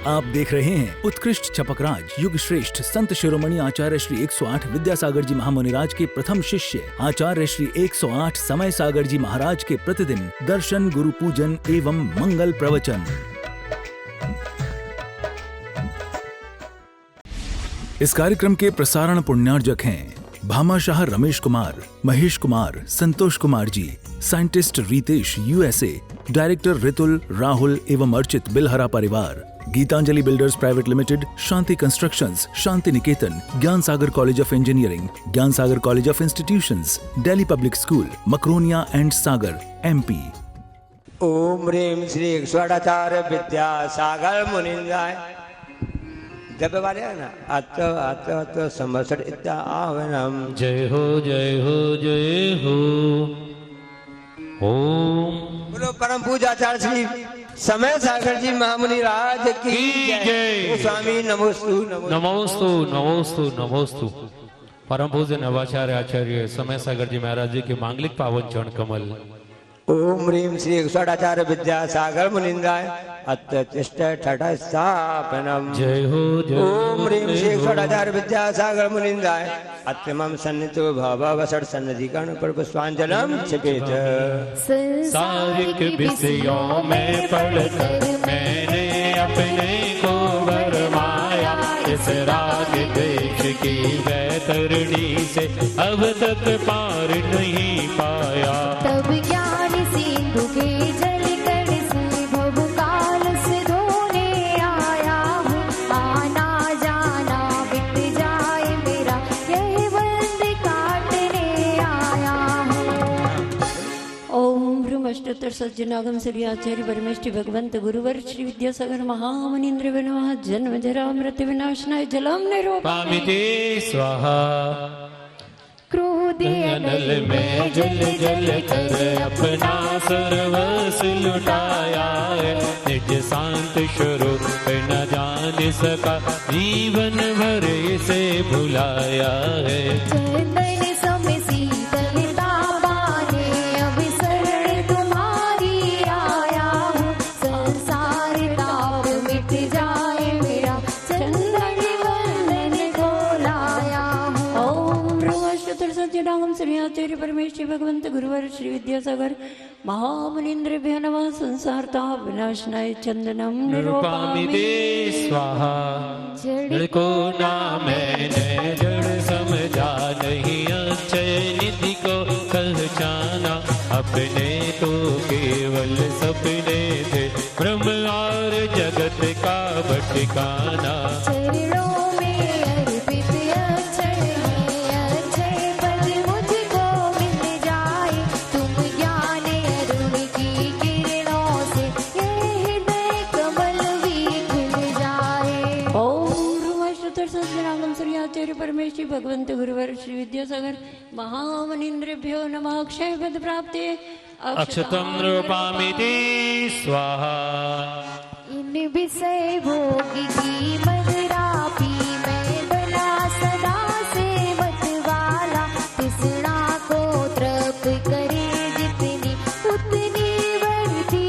आप देख रहे हैं उत्कृष्ट छपकराज युग श्रेष्ठ संत शिरोमणि आचार्य श्री 108 विद्यासागर जी महामुनिराज के प्रथम शिष्य आचार्य श्री 108 समय सागर जी महाराज के प्रतिदिन दर्शन, गुरु पूजन एवं मंगल प्रवचन। इस कार्यक्रम के प्रसारण पुण्यार्जक हैं Bhamashah Ramesh Kumar, Mahesh Kumar, Santosh Kumar ji, scientist Ritesh USA, director Ritul, Rahul एवं अर्चित बिलहरा परिवार, Geetanjali builders private limited, Shanti constructions, Shanti Niketan, Gyan Sagar college of engineering, Gyan Sagar college of institutions, Delhi public school, Makronia and Sagar, MP. ओम ह्रीं श्री 108 विद्यासागर मुनिंद्राय जब वाले है ना अत संवत्सर इत्या आवनम। जय हो जय हो जय हो। ओम बोलो परम पूज्याचार्य श्री समय सागर जी महामुनि राज की जय। स्वामी नमोस्तु नमोस्तु नमोस्तु नमोस्तु। परम पूज्य नवाचार्य आचार्य समय सागर जी महाराज जी के मांगलिक पावन चरण कमल। ओम ह्रीं श्री 108 विद्यासागर मुनिंद्राय अत्यतिष्ठ ठठ स्थापनम। जय हो जय। ओम ह्रीं श्री 108 विद्यासागर मुनिंद्राय अत्यमं सन्नितो भववसर सन्निधिकर्ण पर पुष्पांजलम क्षिपेत। सारिक विषयों में पढ़कर मैंने अपने को वरमाया, इस राग देश की वैतरणी से अब तक पार नहीं पाया। तब ज्ञान सिंधु के जल कण से भव काल से धोने आया हूँ। आना जाना बिट जाए मेरा यही बंद काटने आया हूँ। ओम ब्रह्मष्टोत्तर सज्जनागम श्री आचार्य परमेष्टि भगवंत गुरुवर श्री विद्यासागर महामुनीन्द्र विनोह जन्म जरा मृत्यु विनाशनाय जलम निरूपामिते स्वाहा। क्रोध अनल में जल जल कर अपना सर्वस्व लुटाया है, निज शांत स्वरूप न जान सका जीवन भर इसे भुलाया है। चंदन सम शीतलता बाने अब शरण तुम्हारी आया हूँ। संसार ताप मिट जाए मेरा चंदन वंदन को लाया हूँ। ओम ब्रह्मष्टोत्तर सज्जनागम श्री आचार्य परमेष्टि भगवंत गुरुवर श्री विद्यासागर महामुनीन्द्रेभ्यो नमः। संसार ताप विनाशनाय चंदनम निरूपामिते स्वाहा। जड़ को ना मैंने जड़ समझा, नहीं अक्षय निधि को पहचाना। अपने तो केवल सपने थे, ब्रह्म और जगत का भटकाना। चरणों में अर्पित अक्षय है, अक्षय पद मुझको मिल जाए। तुम ज्ञान अरुण की किरणों से ये हृदय कमल भी खिल जाए। ओम ब्रह्मष्टोत्तर सज्जनागम श्री आचार्य परमेष्टि भगवंत गुरुवर श्री विद्यासागर महामुनीन्द्रेभ्यो नमः। अक्षय पद प्राप्ति अक्षतम रूपामिति स्वाहा। इन विषय भोग की मदिरा पी मैं बना सदा से मत वाला। तृष्णा को तृप्त करे जितनी उतनी बढ़ती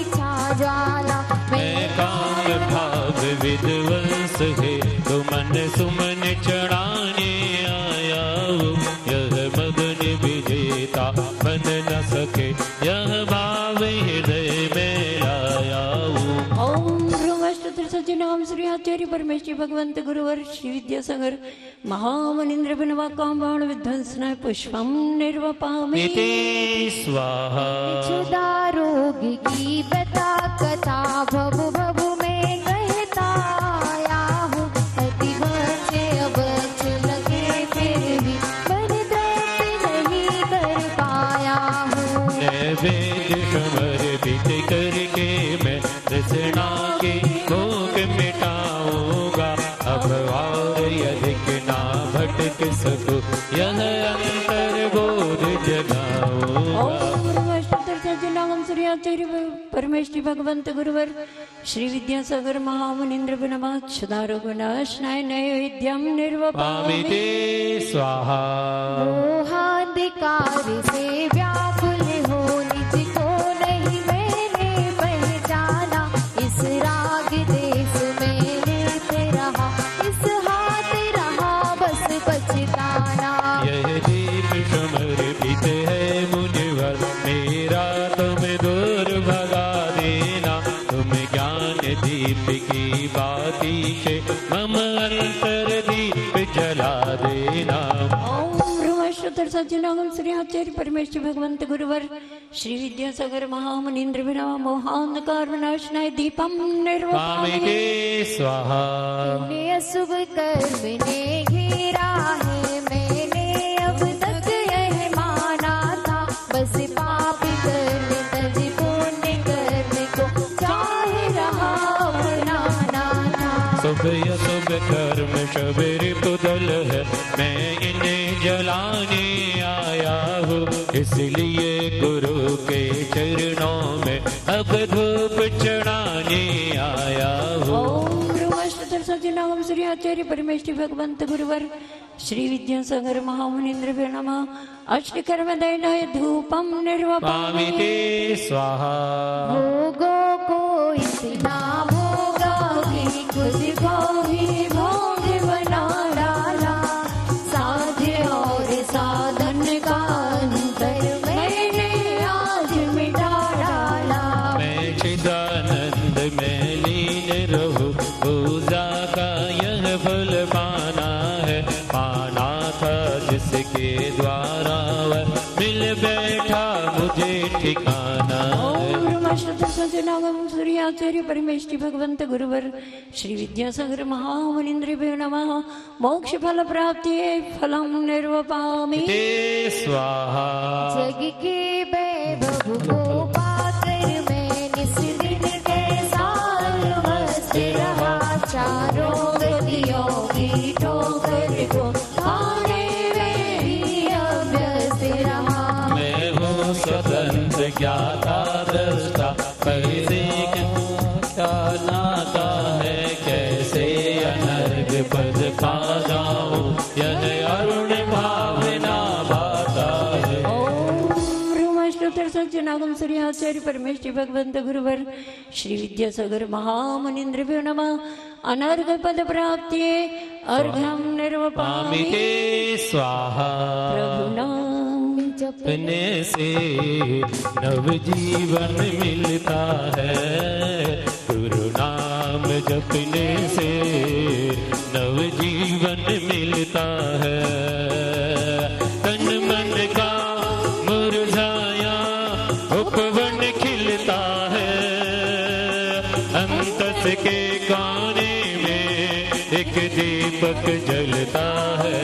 इच्छा ज्वाला। मैं काम भाव विध्वंस है, तो मन सुमन चढ़ाने आया हूँ। यह मगन विजेता बन न सके, यह भाव हृदय में लाया हूँ। ओम ब्रह्मष्टोत्तर सज्जनाम श्री आचार्य परमेष्टि भगवंत गुरुवर श्री विद्यासागर महामुनीन्द्र बिनवा काम्बाण विध्वंसनाय पुष्पम निर्वपामि स्वाहा। जुदा रोग की बता कथा भव भव में कहता आया हूँ। अति बचे अबच लगे फिर भी मन तृप्त नहीं कर पाया हूँ। नैवेद्य समर्पित करके मैं तृष्णा की भूख मिटाऊंगा। अब और अधिक ना भटक सकूं, यह अंतर बोध जगाऊंगा। ओम ब्रह्मष्टोत्तर सज्जनागम श्री आचार्य परमेष्टि भगवंत गुरुवर श्री विद्यासागर महामुनीन्द्र नमः। क्षुधारोग नाशनाय नैवेद्यम निर्वपामिते स्वाहा। मोहाधिकार से व्याकुल हो निज को नहीं मैंने पहचाना। इस राग देश दीप की बाती से मम अंतर दीप जला देना। सज्जनागम श्री आचार्य परमेश्वर भगवंत गुरुवर श्री विद्यासागर महामुनीन्द्र विनम मोहांधकार विनाशनाय दीपम निर्वापयामि स्वाहा। शुभ कर्म ने घेरा है, मैंने अब तक यह माना था, बस पाप कर्म तज पुण्य कर्म को चाहे रहा अपनाना था। शुभ अशुभ कर्म शबरी पुदल है, मैं इन्हें जलाने आया हूँ, इसलिए गुरु के चरणों में अब धूप चढ़ाने आया हूँ। सज्जनागम श्री आचार्य परमेश्वर भगवंत गुरुवर श्री विद्यासागर महामुनीन्द्र नमः। अष्टकर्म दैनाय धूपम निर्वापयामि स्वाहा। भोगों को इतना भोगा कि खुद को ही भोग बना डाला, साध्य और साधन का अंतर मैंने आज मिटा डाला। मैं चिदानंद में लीन रहूं, पूजा का यह फल पाना है, पाना था जिसके द्वारा वह मिल बैठा मुझे ठिकाना। सज्जनागम सूर्य आचार्य परमेश्वर भगवंत गुरुवर श्री विद्यासागर महामुनीन्द्र नमः। मोक्ष फल प्राप्ति फलम निर्वापयामि स्वाहा। जग के वैभव को पाकर मैं निस दिन कैसा मस्त रहा, चारों गतियों की ठोकर को खाने में ही अभ्यस्त रहा। मैं हूँ स्वतंत्र ज्ञाता दृष्टा, कैसे क्या नाता है, कैसे अनर्घ पद पा जाऊं, यह अरुण भावना बाता है। सज्जनागम श्री आचार्य परमेश्वर भगवंत गुरुवर श्री विद्यासागर महामुनीन्द्र नमः। अनर्घ पद प्राप्ति अर्घ्यम निर्वापयामि स्वाहा। प्रभु नाम जपने से नव जीवन मिलता है, गुरु नाम जपने से नव जीवन मिलता है। तन मन का मुरझाया उपवन खिलता है, अंतस के काने में एक दीपक जलता है,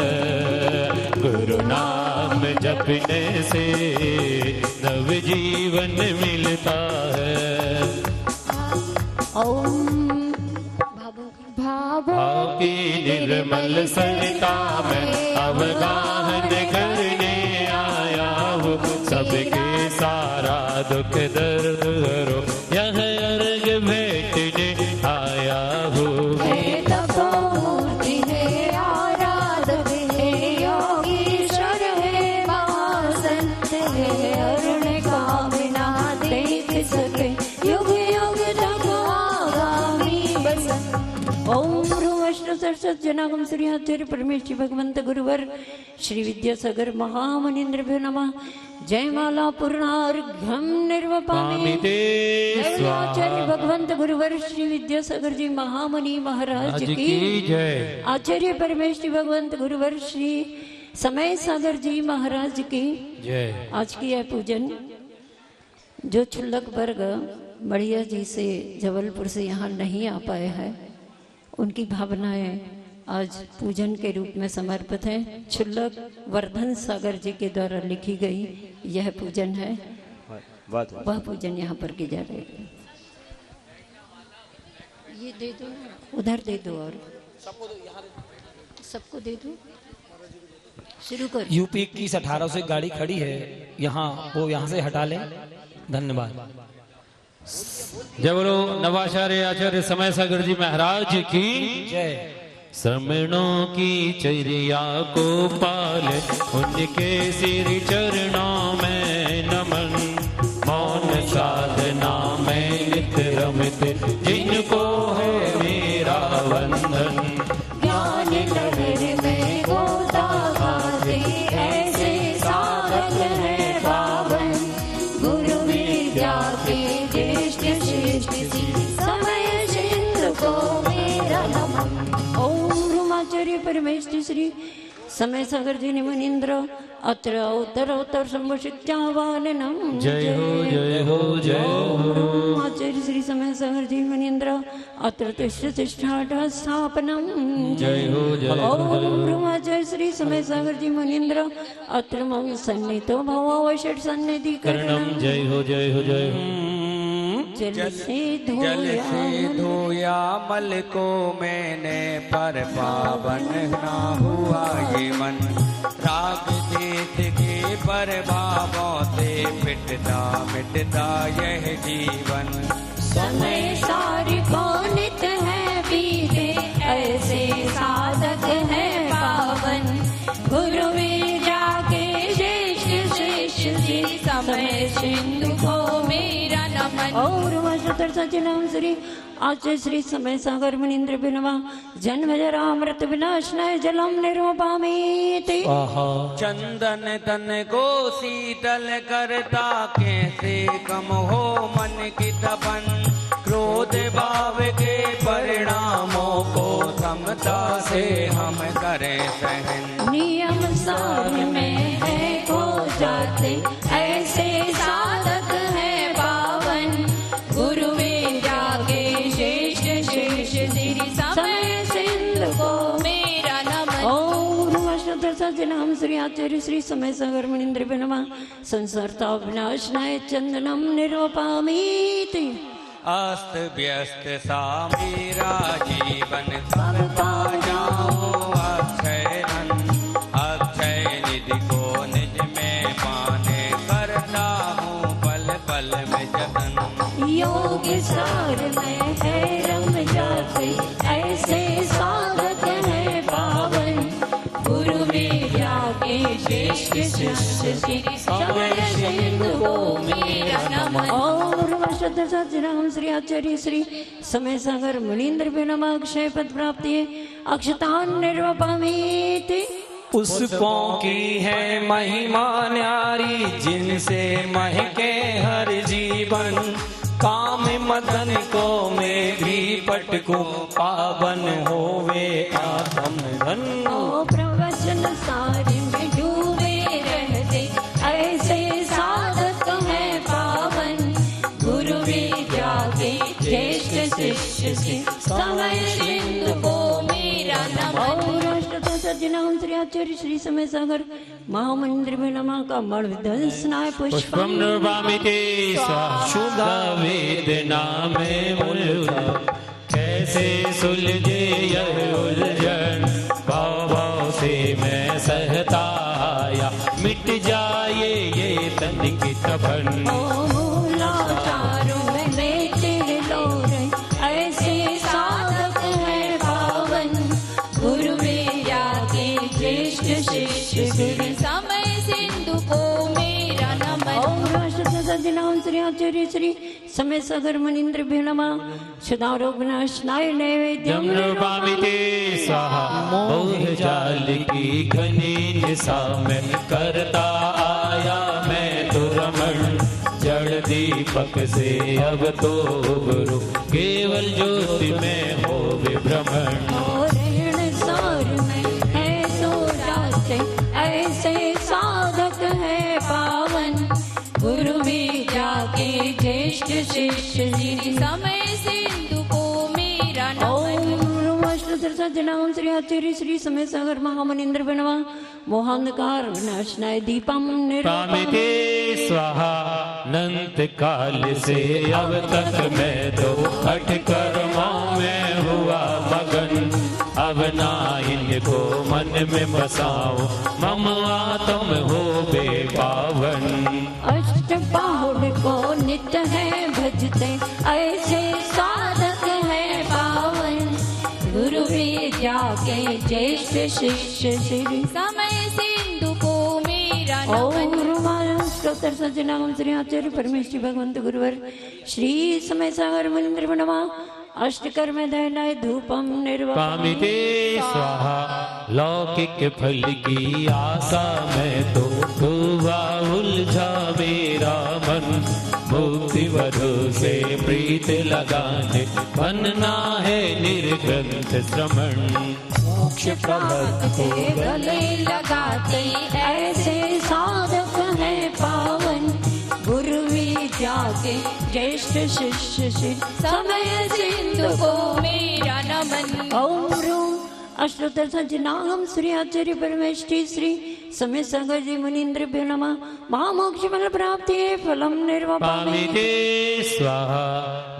गुरु नाम जपने से नव जीवन मिलता है। ओम भाव की निर्मल सरिता में अवगाहन करने आया हूँ, सबके सारा दुख दर्द हरो यह अर्घ भेटने आया हूँ। सज्जनागम श्री आचार्य परमेश्वर भगवंत गुरुवर श्री विद्यासागर महामुनीन्द्र नमः। जय माला पूर्णार्घ्यम निर्वापयामि आचार्य भगवंत गुरुवर श्री विद्यासागर जी महामुनि महाराज की जय। आचार्य परमेश्वर भगवंत गुरुवर श्री समय सागर जी महाराज की जय। आज की यह पूजन जो क्षुल्लक वर्ग बढ़िया जी से जबलपुर से यहाँ नहीं आ पाए हैं, उनकी भावनाएं आज पूजन के रूप में समर्पित है। क्षुल्लक वर्धन सागर जी के द्वारा लिखी गई यह पूजन है, वह पूजन यहाँ पर की जा रही है। ये दे दो, उधर दे दो और सबको दे दो। शुरू कर। यूपी 21-18 से गाड़ी खड़ी है यहाँ, वो यहाँ से हटा लें। धन्यवाद। जय बोलो नवाचार्य आचार्य समय सागर जी महाराज की जय। श्रमणों की चर्या को पाले, उनके सिर चरणों में नमन, मौन साधना में नित रमित, जिनको है मेरा वंदन। ज्ञान लहर में गोता खाते ऐसे साधक है पावन, गुरु विद्या के ज्येष्ठ श्रेष्ठ सी समय से परमेष्टि श्री समय सागर जी मुनीन्द्र अत्र उत्तर संभुषित्यावाननम जय हो जय हो जय हो। आचार्य श्री समय सागर जी मुनीन्द्र अत्र तिष्ठाठ स्थापनम जय हो जय हो। ओम ब्रह्माचार्य श्री समय सागर जी मुनीन्द्र अत्र मम सन्नितो भवावषट सन्निधि करणम जय हो जय हो जय हो। जल से धोया मल को मैंने पर पावन ना हुआ ये मन। राग देश के पर भावों से मिटता यह जीवन। समय सारी को नित है बीते ऐसे साधक है पावन। गुरु में जाके श्रेष्ठ श्रेष्ठ जी समय सिंधु को मेरा नमन। और वशतर सचिनाम श्री आचार्य श्री समय सागर मुनीन्द्र बिनवा जन्म जरा मृत विनाशनाय जलम निर्वपामीति। चंदन तन को शीतल करता कैसे कम हो मन की तपन। क्रोध भाव के परिणामों को समता से हम करें सहन। नियम सार में है खो जाते ऐसे साधक है पावन। गुरु में जाके श्रेष्ठ श्रेष्ठ श्री समय सिंधु को मेरा नमन। और सजनाम श्री आचार्य श्री समय सागर मुनीन्द्र बिनवा संसारता विनाशनाय चंदनम निरूपामीति। अस्त व्यस्त सा मेरा जीवन सब पा जाऊं अक्षय धन। अक्षय निधि को निज में पाने करता हूँ पल पल में जतन। योग सार में है रम जाते ऐसे साधक है पावन। गुरु में जाके श्रेष्ठ शिष्य श्री समय सिंधु को मेरा नमन। और सतराम श्री आचार्य श्री समय सागर मुनीन्द्र बिनमा अक्षय पद प्राप्ति अक्षतान निर्वपामीति। पुष्पों की है महिमा न्यारी जिनसे महके हर जीवन। काम मदन को मेघी पट को पावन होवे आत्म धन। ओ प्रवचन सारे में डूबे रहते ऐसे साधक है पावन। गुरु में जाके ज्येष्ठ शिष्य से समय सिंधु को मेरा नमन। सज्जनाम श्री आचार्य श्री समय सागर महामंदिर में नमा का मण विध्वंसनाय पुष्पम निर्वामिते स्वाहा वेदना में उलझा। कैसे सुलझे यह उलझन भाव भाव से मैं सहता आया। मिट जाए ये तन की तपन। ऐसे साधक है पावन। गुरु में जाके ज्येष्ठ शिष्य समय सिंधु को मेरा नमन। सज्जनाम श्री आचार्य श्री समय सागर मुनीन्द्र भिनमा सदारोग विनाशनाय नैवेद्यम निर्वामिते स्वाहा। मोह जाल की घनी निशा में करता आया मैं तो रमण। जड़ दीपक से अब तो गुरु केवल ज्योति में हो विभ्रमण। सार में है सो जाते ऐसे साधक है पावन। गुरु में जाके ज्येष्ठ शिष्य श्री समय सिंधु को मेरा नमन। सज्जनाम श्री आचार्य श्री समय सागर महामनिंद्र बनवा मोहांधकार विनाशनाय दीपम निर्वामिते स्वाहा। अनंत काल से अब तक मैं तो हठ कर्मों में हुआ मगन। अब ना इनको मन में बसाओ मम आत्म हो बेपावन। अष्टबाहुर को नित्य है भजते ऐसे साधक है पावन। गुरु भी जाके ज्येष्ठ शिष्य श्री समय सिंधु को मेरा नमन। सज्जनाम श्री आचार्य परमेश्वरी भगवंत गुरुवर श्री समय सागर मुनीन्द्र बनवा अष्टकर्म दहनाय धूपम निर्वामिते स्वाहा। लौकिक फल की आशा में तो डूबा उलझा मेरा मन। मुक्ति वधु से प्रीत लगाने बनना है निर्ग्रंथ श्रमण। मोक्ष प्राप्त को गले लगाते ऐसे साधक हैं पावन गुरु विद्या के ज्येष्ठ शिष्य श्री समय सिंधु को मेरा नमन। ओम रूम अष्टोत्तर सज्जनाम श्री आचार्य परमेष्टि श्री समय सागर जी मुनीन्द्रभ्यो नमः। महामोक्ष फल प्राप्ति फलम निर्वापामि ते स्वाहा।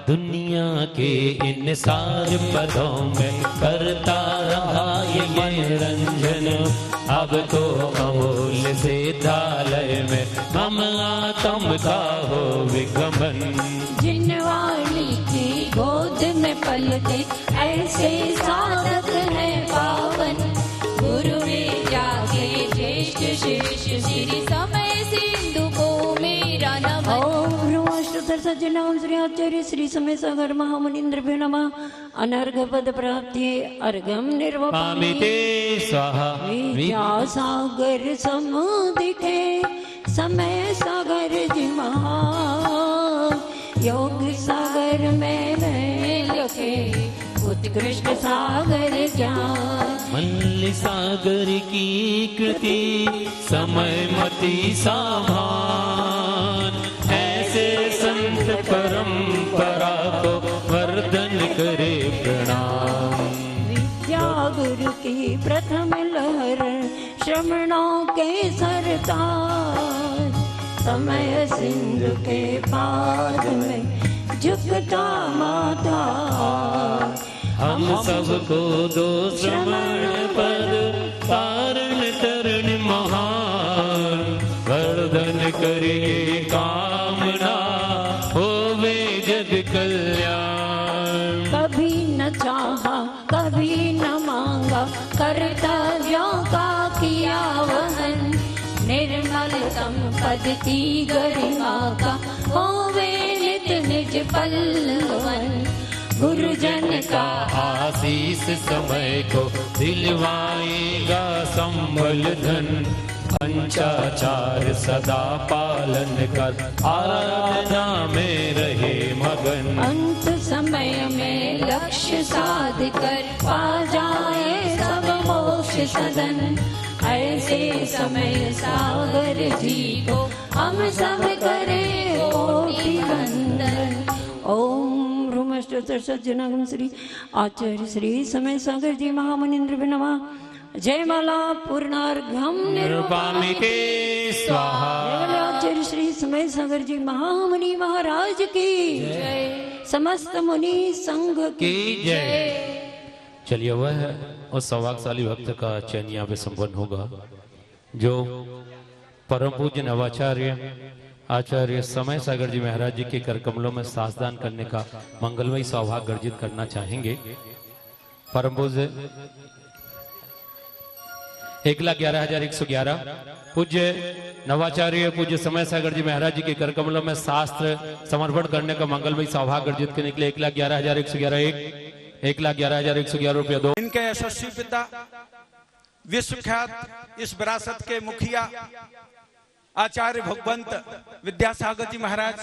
दुनिया के इन सार पदों में करता रहा ये मनोरंजन, अब तो अमूल्य से दालय में हम आत्म का हो विगमन। जिनवाणी की गोद में पलते ऐसे साधक हैं पावन गुरु विद्या के ज्येष्ठ शिष्य श्री समय सिंधु को मेरा नमन। ओम अष्टोत्तर सज्जनाम श्री आचार्य श्री समय सागर महामुनीन्द्रभ्यो नमः। अनर्घ पद प्राप्ति अर्घम निर्वापामि ते स्वाहा। विद्या सागर समुदिके समय सागर जी महान, योग सागर में लखे उत्कृष्ट सागर ज्ञान। मल्ल सागर की कृति समय मति साभान, ऐसे संत परंपरा को वर्धन करे प्रणाम। विद्या गुरु की प्रथम लहर श्रमणों के सरताज, समय सिंधु के पाद में झुकता माता। हम सबको दो श्रमण पद कारण तरण महान, वर्धन करिए कामना होवे जग कल्याण। कभी न चाहा कभी न मांगा कर्तव्यों का किया वहन, निर्मलतम पद की गरिमा का होवे नित निज पल्लवन। गुरुजन का आशीष समय को दिलवाएगा संबल धन, पंचाचार सदा पालन कर आराधना में रहे मगन। अंत समय में लक्ष्य साध कर पा जाए सब मोक्ष सदन, ऐसे समय सागर जी को हम सब करें कोटि वंदन। ओम अष्टोत्तर सज्जनागम श्री आचार्य श्री समय सागर जी महामुनीन्द्रभ्यो नमः। जय माला पूर्णार्घम निरूपामि ते स्वाहा। आचार्य श्री समय सागर जी महामुनि महाराज की जय, समस्त मुनि संघ की जय। चलिए वह है उस सौभाग्यशाली भक्त का चयन यहाँ पे संपन्न होगा जो परम पूज्य नवाचार्य आचार्य समय सागर जी महाराज जी के कर कमलों में सासदान करने का मंगलमयी सौभाग्य अर्जित करना चाहेंगे। परम पूज्य 1,11,111 पूज्य नवाचार्य पूज्य समय सागर जी महाराज जी के कर कमलों में शास्त्र समर्पण करने का मंगलमयी सौभाग्य अर्जित करने के लिए 1,11,111 1,11,111 रुपया दो। इनके यशस्वी पिता विश्वख्यात इस विरासत के मुखिया आचार्य भगवंत विद्यासागर जी महाराज,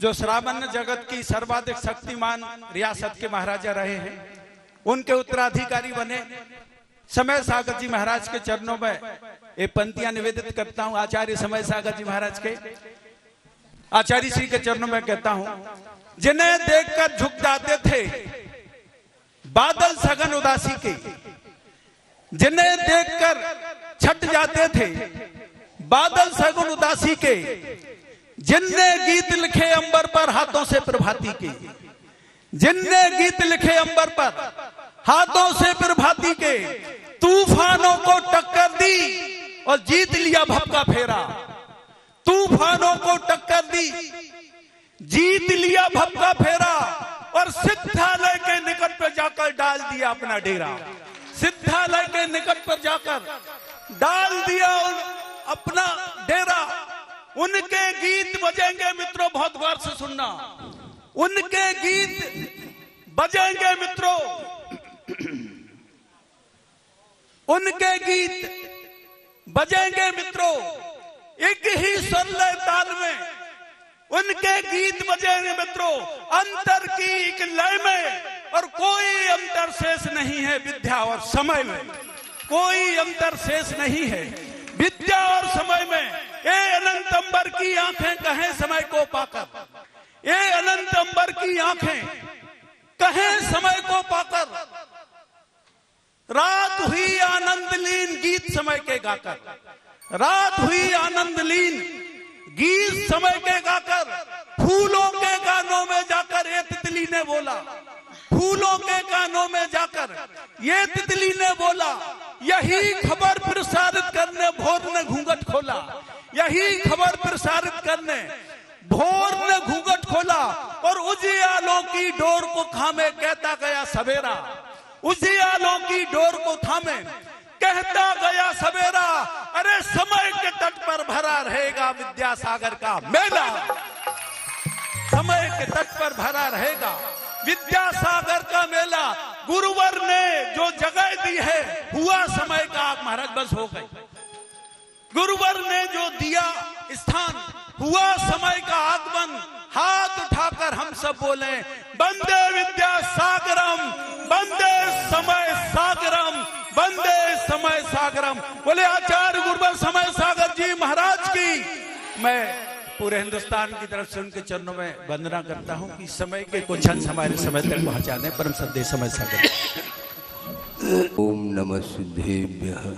जो श्रावण जगत की सर्वाधिक शक्तिमान रियासत के महाराजा रहे हैं, उनके उत्तराधिकारी बने समय सागर जी महाराज के चरणों में ये पंक्तियां निवेदित करता हूं। आचार्य समय सागर जी महाराज के आचार्य श्री के चरणों में कहता हूं, जिन्हें देखकर झुक जाते थे बादल सघन उदासी के, जिन्हें देखकर छट जाते थे बादल सघन उदासी के, जिनने गीत लिखे अंबर पर हाथों से प्रभाती के, जिनने गीत लिखे अंबर पर हाथों से प्रभाती के, तूफानों को टक्कर दी और जीत लिया भपका फेरा। तूफानों को टक्कर दी, जीत लिया भपका फेरा और सिद्धालय के निकट पर जाकर डाल दिया अपना डेरा। सिद्धालय के निकट पर जाकर डाल दिया अपना डेरा। उनके गीत बजेंगे मित्रों, बहुत गौर से सुनना, उनके गीत बजेंगे मित्रों, उनके गीत बजेंगे मित्रों, एक ही सरले ताल में उनके गीत बजेंगे मित्रों, अंतर की एक लय में और कोई अंतर से शेष नहीं है विद्या और समय में, कोई अंतर शेष नहीं है विद्या और समय में। ए अनंत अंबर की आंखें कहें समय को पाकर, ए अनंत अंबर की आंखें कहें समय को पाकर, रात हुई आनंद लीन गीत समय के गाकर, रात हुई आनंद लीन गीत समय के गाकर, फूलों के कानों में जाकर ये तितली ने बोला, फूलों के कानों में जाकर ये तितली ने बोला, यही खबर प्रसारित करने भोर ने घूंघट खोला, यही खबर प्रसारित करने भोर ने घूंघट खोला, और उजियालों की डोर को थामे कहता गया सवेरा, उजियालों की डोर को थामे कहता गया सवेरा, अरे समय के तट पर भरा रहेगा विद्यासागर का मेला, समय के तट पर भरा रहेगा विद्यासागर का मेला। गुरुवर ने जो जगह दी है हुआ समय का आग, महाराज बस हो गई, गुरुवर ने जो दिया स्थान हुआ समय का आगमन। हाथ उठाकर हम सब बोले वंदे विद्यासागरम, वंदे समय सागरम, वंदे समय सागरम। बोले आचार्य गुरुवर समय सागर जी महाराज की। मैं पूरे हिंदुस्तान की तरफ से उनके चरणों में वंदना करता हूं कि समय के कुछ अंश हमारे समय तक पहुंचा दें। परम सद्य समय सागर। ओम नमः सिद्धेभ्यः,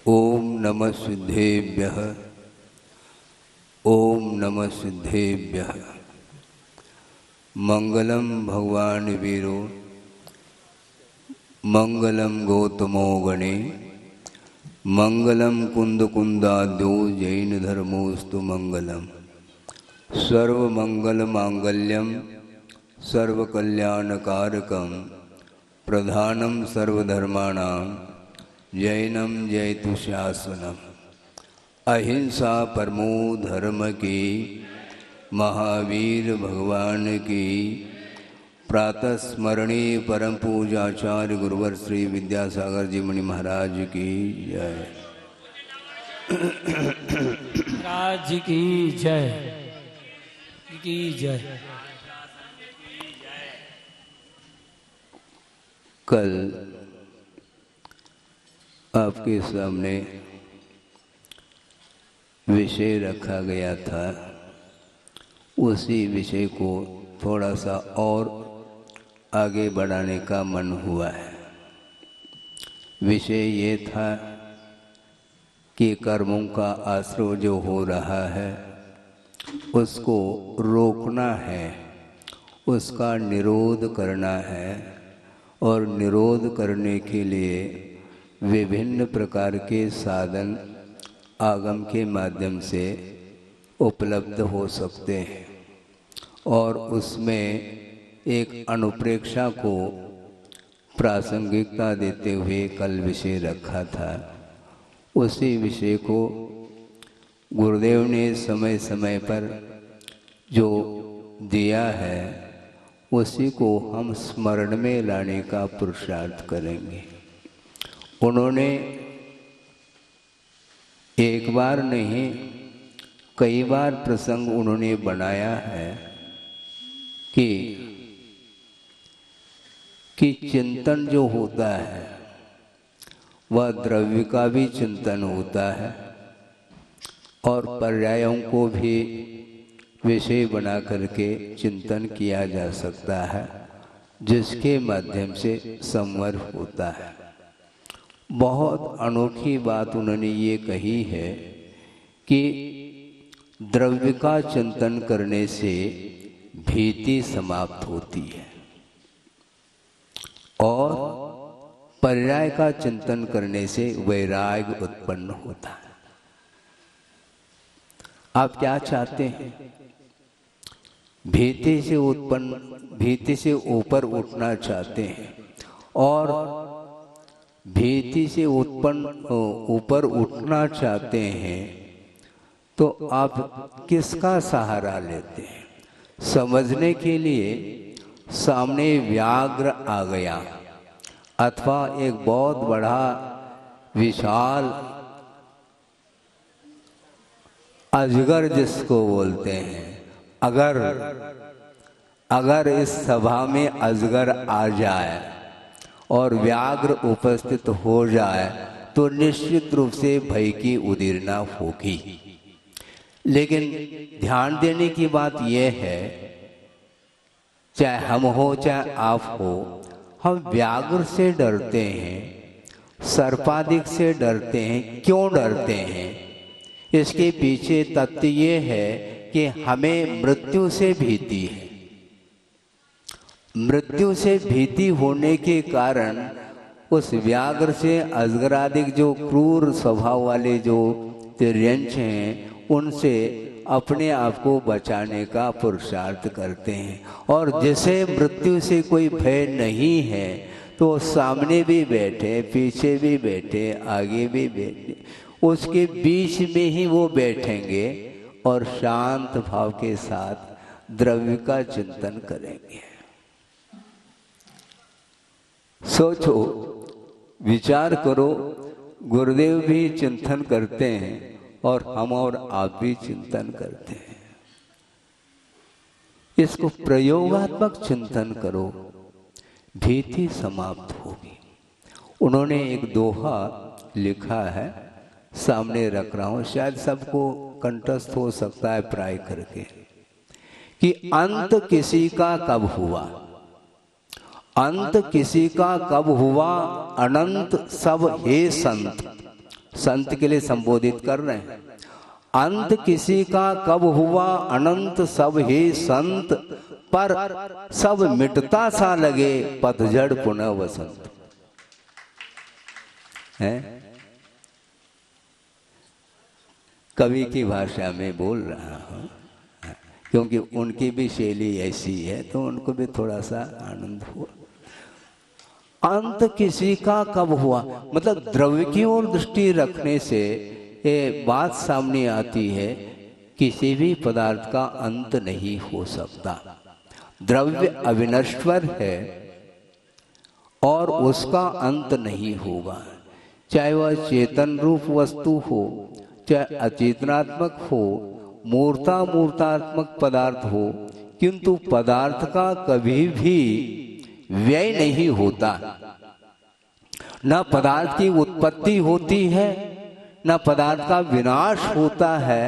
ओम नमः सिद्धेभ्यः, ओम नमः सिद्धेभ्यः। मंगलम भगवान वीरो, मंगलम गौतमो गणे, मंगलम कुंद कुंदाद्यो जैन धर्मोस्तु मंगलम। सर्व मंगल मांगल्यम सर्व कल्याणकारकम प्रधानम सर्वधर्माणां जैनम जयतु शासनम। अहिंसा परमो धर्म की, महावीर भगवान की। प्रातः स्मरणीय परम पूजाचार्य गुरुवर श्री विद्यासागर जी मुनि महाराज की जय। महाराज की जय, की जय। कल आपके सामने विषय रखा गया था, उसी विषय को थोड़ा सा और आगे बढ़ाने का मन हुआ है। विषय ये था कि कर्मों का आश्रय जो हो रहा है उसको रोकना है, उसका निरोध करना है, और निरोध करने के लिए विभिन्न प्रकार के साधन आगम के माध्यम से उपलब्ध हो सकते हैं। और उसमें एक अनुप्रेक्षा को प्रासंगिकता देते हुए कल विषय रखा था। उसी विषय को गुरुदेव ने समय समय पर जो दिया है उसी को हम स्मरण में लाने का पुरुषार्थ करेंगे। उन्होंने एक बार नहीं कई बार प्रसंग उन्होंने बनाया है कि चिंतन जो होता है वह द्रव्य का भी चिंतन होता है और पर्यायों को भी विषय बना करके चिंतन किया जा सकता है, जिसके माध्यम से संवर होता है। बहुत अनोखी बात उन्होंने ये कही है कि द्रव्य का चिंतन करने से भीति समाप्त होती है और पर्याय का चिंतन करने से वैराग्य उत्पन्न होता है। आप क्या चाहते हैं? भीति से ऊपर उठना चाहते हैं और भीति से ऊपर उठना चाहते हैं तो आप किसका सहारा लेते हैं? समझने के लिए सामने व्याघ्र आ गया अथवा एक बहुत बड़ा विशाल अजगर जिसको बोलते हैं, अगर अगर इस सभा में अजगर आ जाए और व्याघ्र उपस्थित हो जाए तो निश्चित रूप से भय की उदीरना होगी। लेकिन ध्यान देने की बात यह है, चाहे हम हो चाहे आप हो, हम व्याघ्र से डरते हैं, सर्पादिक से डरते हैं। क्यों डरते हैं? इसके पीछे तथ्य ये है कि हमें मृत्यु से भीति है। मृत्यु से भीति होने के कारण उस व्याघ्र से, अजगरादिक जो क्रूर स्वभाव वाले जो तिर्यंच हैं, उनसे अपने आप को बचाने का पुरुषार्थ करते हैं। और जिसे मृत्यु से कोई भय नहीं है तो सामने भी बैठे, पीछे भी बैठे, आगे भी बैठे, उसके बीच में ही वो बैठेंगे और शांत भाव के साथ द्रव्य का चिंतन करेंगे। सोचो, विचार करो, गुरुदेव भी चिंतन करते हैं और हम और आप भी चिंतन करते हैं। इसको प्रयोगात्मक चिंतन करो, भीति समाप्त होगी। उन्होंने एक दोहा लिखा है, सामने रख रहा हूं, शायद सबको कंठस्थ हो सकता है प्राय करके, कि अंत किसी का कब हुआ, अंत किसी का कब हुआ, अनंत सब हे संत। संत के लिए संबोधित कर रहे हैं। अंत किसी का कब हुआ, अनंत सब हे संत, पर सब मिटता सा लगे, पतझड़ पुनः वसंत। है कवि की भाषा में बोल रहा हूं, क्योंकि उनकी भी शैली ऐसी है तो उनको भी थोड़ा सा आनंद हुआ। अंत किसी का कब हुआ, मतलब द्रव्य की ओर दृष्टि रखने से ये बात सामने आती है, किसी भी पदार्थ का अंत नहीं हो सकता। द्रव्य अविनश्वर है और उसका अंत नहीं होगा, चाहे वह चेतन रूप वस्तु हो, चाहे अचेतनात्मक हो, मूर्तात्मक पदार्थ हो, किंतु पदार्थ का कभी भी व्यय नहीं होता। न पदार्थ की उत्पत्ति होती है, न पदार्थ का विनाश होता है।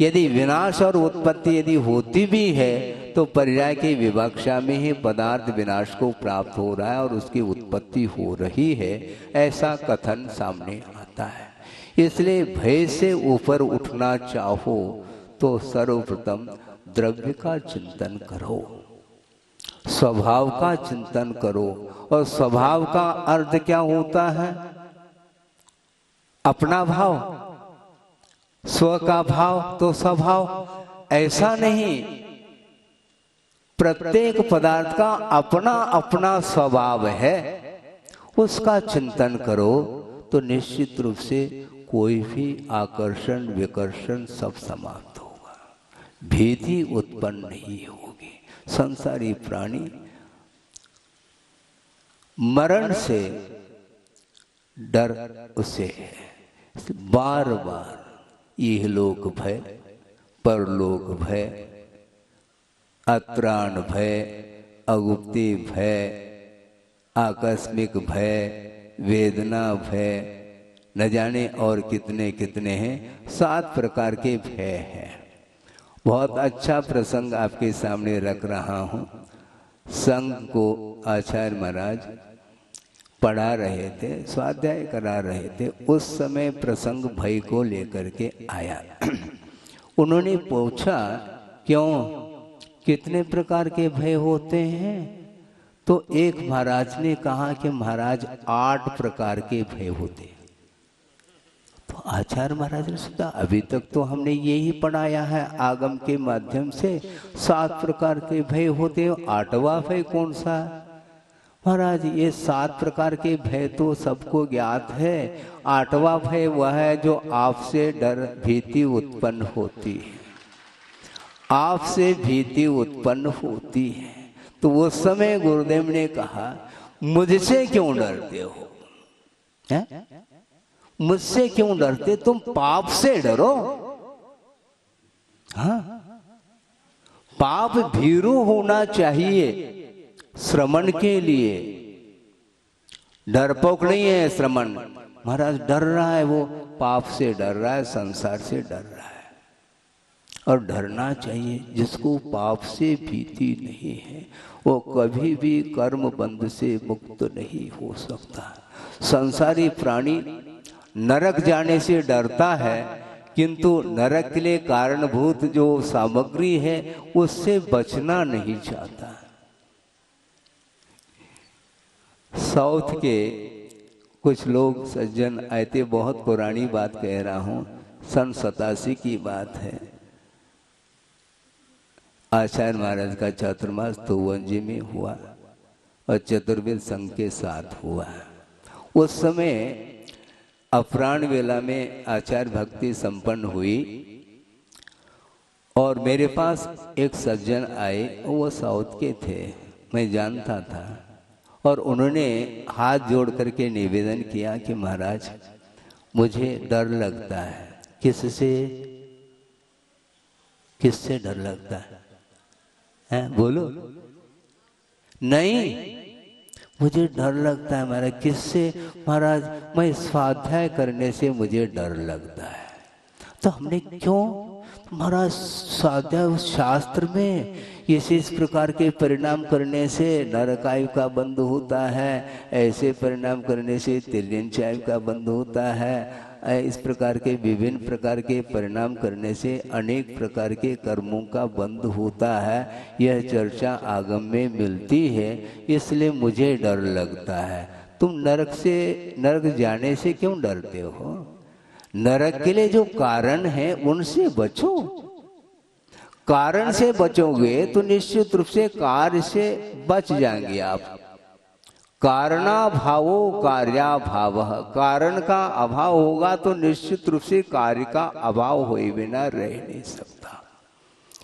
यदि विनाश और उत्पत्ति यदि होती भी है तो पर्याय की विवक्षा में ही पदार्थ विनाश को प्राप्त हो रहा है और उसकी उत्पत्ति हो रही है, ऐसा कथन सामने आता है। इसलिए भय से ऊपर उठना चाहो तो सर्वप्रथम द्रव्य का चिंतन करो, स्वभाव का चिंतन करो। और स्वभाव का अर्थ क्या होता है? अपना भाव, स्व का भाव तो स्वभाव। ऐसा नहीं, प्रत्येक पदार्थ का अपना अपना स्वभाव है, उसका चिंतन करो तो निश्चित रूप से कोई भी आकर्षण विकर्षण सब समाप्त होगा, भीति उत्पन्न नहीं होगी। संसारी प्राणी मरण से डर उसे है, बार बार इहलोक भय, परलोक भय, अत्राण भय, अगुप्ती भय, आकस्मिक भय, वेदना भय, न जाने और कितने कितने हैं। 7 प्रकार के भय हैं। बहुत अच्छा प्रसंग आपके सामने रख रहा हूं। संघ को आचार्य महाराज पढ़ा रहे थे, स्वाध्याय करा रहे थे। उस समय प्रसंग भय को लेकर के आया। उन्होंने पूछा, क्यों, कितने प्रकार के भय होते हैं? तो एक महाराज ने कहा कि महाराज 8 प्रकार के भय होते हैं। तो आचार्य महाराज ने सोचा, अभी तक तो हमने यही पढ़ाया है आगम के माध्यम से, 7 प्रकार के भय होते हैं, 8वां भय कौन सा? महाराज ये 7 प्रकार के भय तो सबको ज्ञात है, 8वां भय वह है जो आपसे डर भीति उत्पन्न होती है, आपसे भीति उत्पन्न होती है। तो उस समय गुरुदेव ने कहा, मुझसे क्यों डरते हो? है? मुझसे क्यों डरते? तुम पाप से डरो। हाँ, पाप भीरू होना चाहिए श्रमण के लिए, डरपोक नहीं है श्रमण। महाराज डर रहा है, वो पाप से डर रहा है, संसार से डर रहा है। और डरना चाहिए, जिसको पाप से भीति नहीं है वो कभी भी कर्म बंध से मुक्त नहीं हो सकता। संसारी प्राणी नरक जाने से डरता है, किंतु नरक के लिए कारणभूत जो सामग्री है उससे बचना नहीं चाहता। साउथ के कुछ लोग सज्जन आए थे, बहुत पुरानी बात कह रहा हूं, सन 87 की बात है। आचार्य महाराज का चातुर्मास तोवंजी में हुआ और चतुर्वेद संघ के साथ हुआ। उस समय अपराह्न वेला में आचार्य भक्ति संपन्न हुई और मेरे पास एक सज्जन आए, वो साउथ के थे, मैं जानता था। और उन्होंने हाथ जोड़ करके निवेदन किया कि महाराज मुझे डर लगता है। किससे डर लगता है? बोलो। नहीं, मुझे डर लगता है महाराज। किससे? महाराज मैं स्वाध्याय करने से मुझे डर लगता है। तो हमने क्यों? महाराज स्वाध्याय शास्त्र में इस प्रकार के परिणाम करने से नरकायु का बंध होता है, ऐसे परिणाम करने से तिर्यंचायु का बंध होता है, इस प्रकार के विभिन्न प्रकार के परिणाम करने से अनेक प्रकार के कर्मों का बंध होता है। यह चर्चा आगम में मिलती है, इसलिए मुझे डर लगता है। तुम नरक जाने से क्यों डरते हो? नरक के लिए जो कारण है उनसे बचो। कारण से बचोगे तो निश्चित रूप से कार्य से बच जाएंगे आप। कारणाभावो कार्याभाव, कारण का अभाव होगा तो निश्चित रूप से कार्य का अभाव हुए बिना रह नहीं सकता,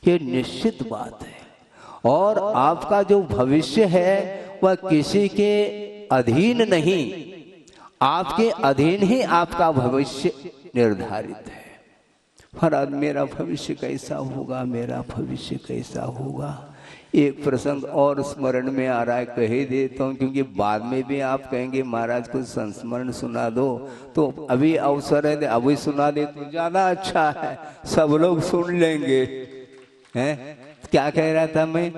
ये निश्चित बात है। और आपका जो भविष्य है वह किसी के अधीन नहीं, आपके अधीन ही आपका भविष्य निर्धारित है। महाराज मेरा भविष्य कैसा होगा, मेरा भविष्य कैसा होगा। एक प्रसंग और स्मरण में आ रहा है, कह ही देता हूँ, क्योंकि बाद में भी आप कहेंगे महाराज कुछ संस्मरण सुना दो, तो अभी अवसर है, अभी सुना दे तो ज्यादा अच्छा है, सब लोग सुन लेंगे। हैं? क्या कह रहा था मैं?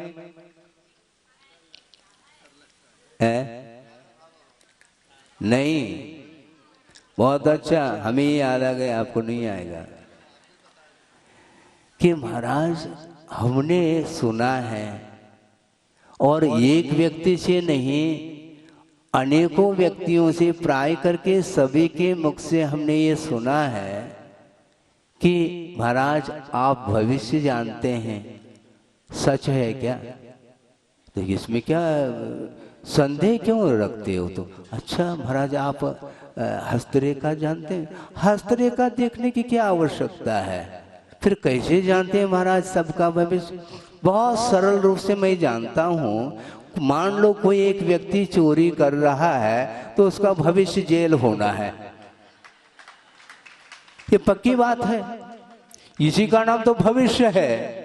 नहीं, बहुत अच्छा, हमें याद आ गया, आपको नहीं आएगा। कि महाराज हमने सुना है, और एक व्यक्ति से नहीं अनेकों व्यक्तियों से प्राय करके सभी के मुख से हमने ये सुना है कि महाराज आप भविष्य जानते हैं, सच है क्या? तो इसमें क्या संदेह क्यों रखते हो? तो अच्छा महाराज आप हस्तरेखा जानते हैं? हस्तरेखा देखने की क्या आवश्यकता है? फिर कैसे जानते हैं महाराज सबका भविष्य? बहुत सरल रूप से मैं जानता हूँ। मान लो कोई एक व्यक्ति चोरी कर रहा है तो उसका भविष्य जेल होना है, ये पक्की बात है। इसी का नाम तो भविष्य है।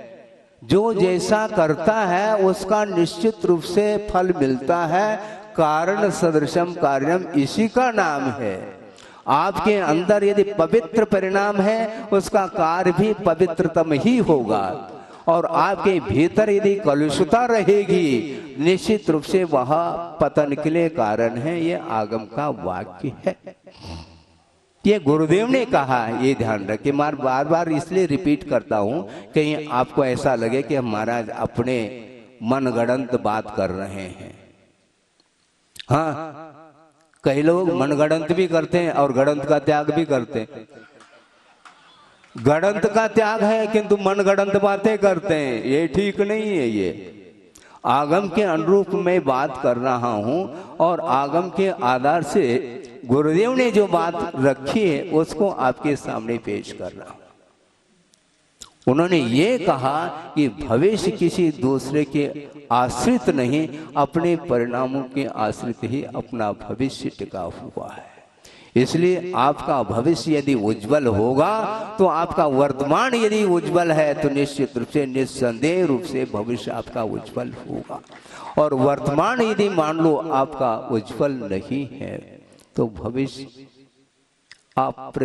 जो जैसा करता है उसका निश्चित रूप से फल मिलता है। कारण सदृशम कार्यम, इसी का नाम है। आपके अंदर यदि पवित्र परिणाम है उसका कार्य भी पवित्रतम ही होगा, और आपके भीतर यदि कलुषता रहेगी निश्चित रूप से वह पतन के लिए कारण है। ये आगम का वाक्य है, ये गुरुदेव ने कहा, ये ध्यान रखिए। मैं बार बार इसलिए रिपीट करता हूं कहीं आपको ऐसा लगे कि हम महाराज अपने मनगढ़ंत बात कर रहे हैं। हाँ, कई लोग मनगढ़ंत भी करते हैं और गढ़ंत का त्याग भी करते हैं। गढ़ंत का त्याग है किंतु मनगढ़ंत बातें करते हैं, ये ठीक नहीं है। ये आगम के अनुरूप में बात कर रहा हूं, और आगम के आधार से गुरुदेव ने जो बात रखी है उसको आपके सामने पेश कर रहा हूं। उन्होंने ये कहा कि भविष्य किसी दूसरे के आश्रित नहीं, अपने परिणामों के आश्रित ही अपना भविष्य टिका हुआ है। इसलिए आपका भविष्य यदि उज्जवल होगा तो आपका वर्तमान यदि उज्जवल है तो निश्चित रूप से निस्संदेह रूप से भविष्य आपका उज्जवल होगा। और वर्तमान यदि मान लो आपका उज्जवल नहीं है तो भविष्य आप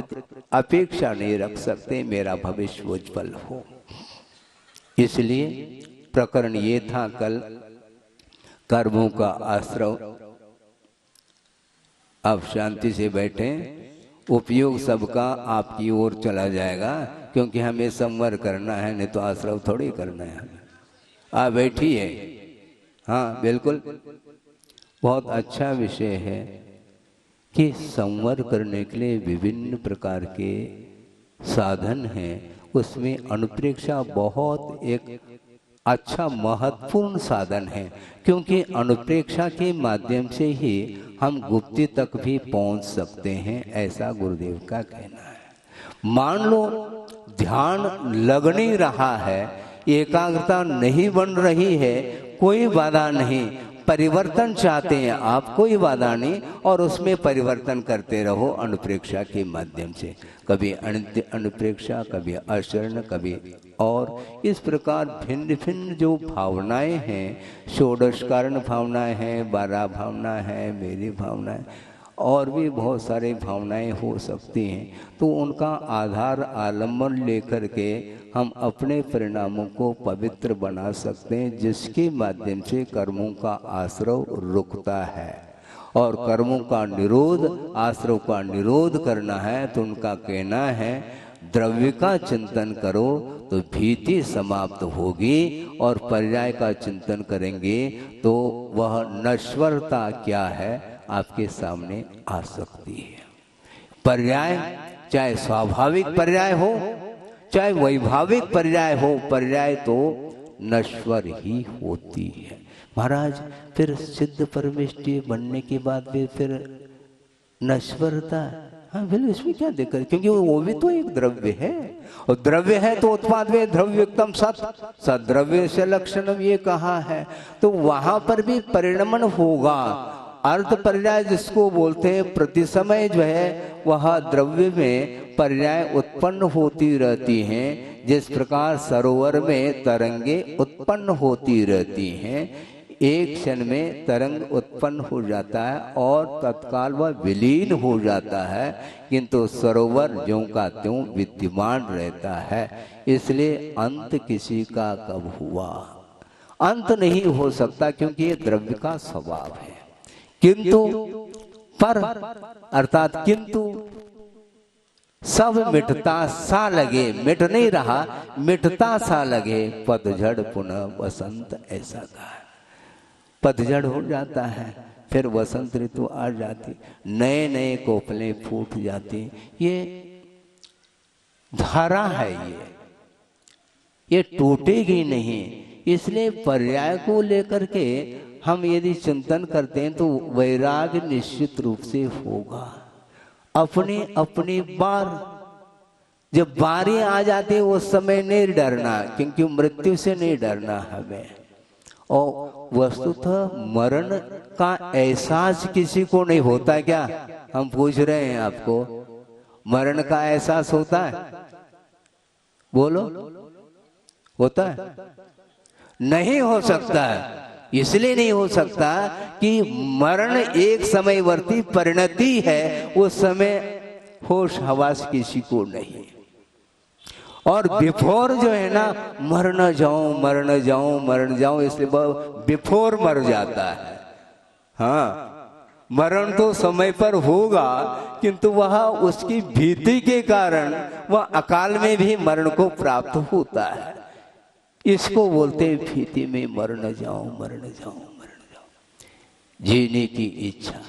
अपेक्षा नहीं रख सकते मेरा भविष्य उज्जवल हो। इसलिए प्रकरण ये था कल कर्मों का आश्रव। आप शांति से बैठे, उपयोग सबका आपकी ओर चला जाएगा, क्योंकि हमें संवर करना है, नहीं तो आश्रव थोड़ी करना है। आप बैठिए। हाँ बिल्कुल, बहुत अच्छा विषय है कि संवर करने के लिए विभिन्न प्रकार के साधन हैं। उसमें अनुप्रेक्षा बहुत एक अच्छा महत्वपूर्ण साधन है, क्योंकि अनुप्रेक्षा के माध्यम से ही हम गुप्ति तक भी पहुंच सकते हैं, ऐसा गुरुदेव का कहना है। मान लो ध्यान लग नहीं रहा है, एकाग्रता नहीं बन रही है, कोई बाधा नहीं, परिवर्तन चाहते हैं आप, कोई बाधा नहीं, और उसमें परिवर्तन करते रहो अनुप्रेक्षा के माध्यम से। कभी अनुप्रेक्षा, कभी आचरण, कभी और इस प्रकार भिन्न भिन्न जो भावनाएं हैं, षोडश कारण भावनाएं हैं, 12 भावना है, मेरी भावनाएं, और भी बहुत सारी भावनाएं हो सकती हैं। तो उनका आधार आलम्बन लेकर के हम अपने परिणामों को पवित्र बना सकते हैं, जिसके माध्यम से कर्मों का आश्रव रुकता है। और कर्मों का निरोध, आश्रव का निरोध करना है तो उनका कहना है द्रव्य का चिंतन करो तो भीति समाप्त होगी, और पर्याय का चिंतन करेंगे तो वह नश्वरता क्या है आपके सामने आ सकती है। पर्याय चाहे स्वाभाविक पर्याय हो चाहे वैभाविक पर्याय हो, पर्याय तो नश्वर ही होती है। महाराज फिर सिद्ध परमेष्ठी बनने के बाद भी फिर नश्वरता, हाँ बिल्कुल, इसमें क्या दिक्कत, क्योंकि वो भी तो एक द्रव्य है, और द्रव्य है तो उत्पाद में द्रव्यक्तम सत सद्रव्य से लक्षणम ये कहा है, तो वहां पर भी परिणमन होगा। अर्थ पर्याय जिसको बोलते हैं, प्रति समय जो है वह द्रव्य में पर्याय उत्पन्न होती रहती हैं। जिस प्रकार सरोवर में तरंगे उत्पन्न होती रहती हैं, एक क्षण में तरंग उत्पन्न हो जाता है और तत्काल वह विलीन हो जाता है, किंतु सरोवर ज्यों का त्यों विद्यमान रहता है। इसलिए अंत किसी का कब हुआ, अंत नहीं हो सकता, क्योंकि ये द्रव्य का स्वभाव है। किंतु पर अर्थात किंतु सब मिटता सा लगे, मिट नहीं रहा, मिटता सा लगे, पतझड़ पुनः वसंत ऐसा था। पतझड़ हो जाता है, फिर वसंत ऋतु आ जाती, नए नए कोपले फूट जाती। ये धारा है, ये टूटेगी नहीं। इसलिए पर्याय को लेकर के हम यदि चिंतन करते हैं तो वैराग्य निश्चित रूप से होगा। अपनी अपनी बार, जब बारी आ जाती है उस समय नहीं डरना, क्योंकि मृत्यु से नहीं डरना हमें। और वस्तुतः मरण का एहसास किसी को नहीं होता क्या? हम पूछ रहे हैं आपको, मरण का एहसास होता है? बोलो, होता है? नहीं हो सकता है। इसलिए नहीं हो सकता कि मरण एक समयवर्ती परिणति है, उस समय होश हवास किसी को नहीं। और बिफोर जो है ना, मर न जाऊं, मर न जाऊं, मर न जाऊं, इसलिए बिफोर मर जाता है। हाँ, मरण तो समय पर होगा, किंतु वह उसकी भीति के कारण वह अकाल में भी मरण को प्राप्त होता है। इसको बोलते हैं भीति में मर न जाऊं, मर न जाऊं, मर न जाऊं। जीने की इच्छा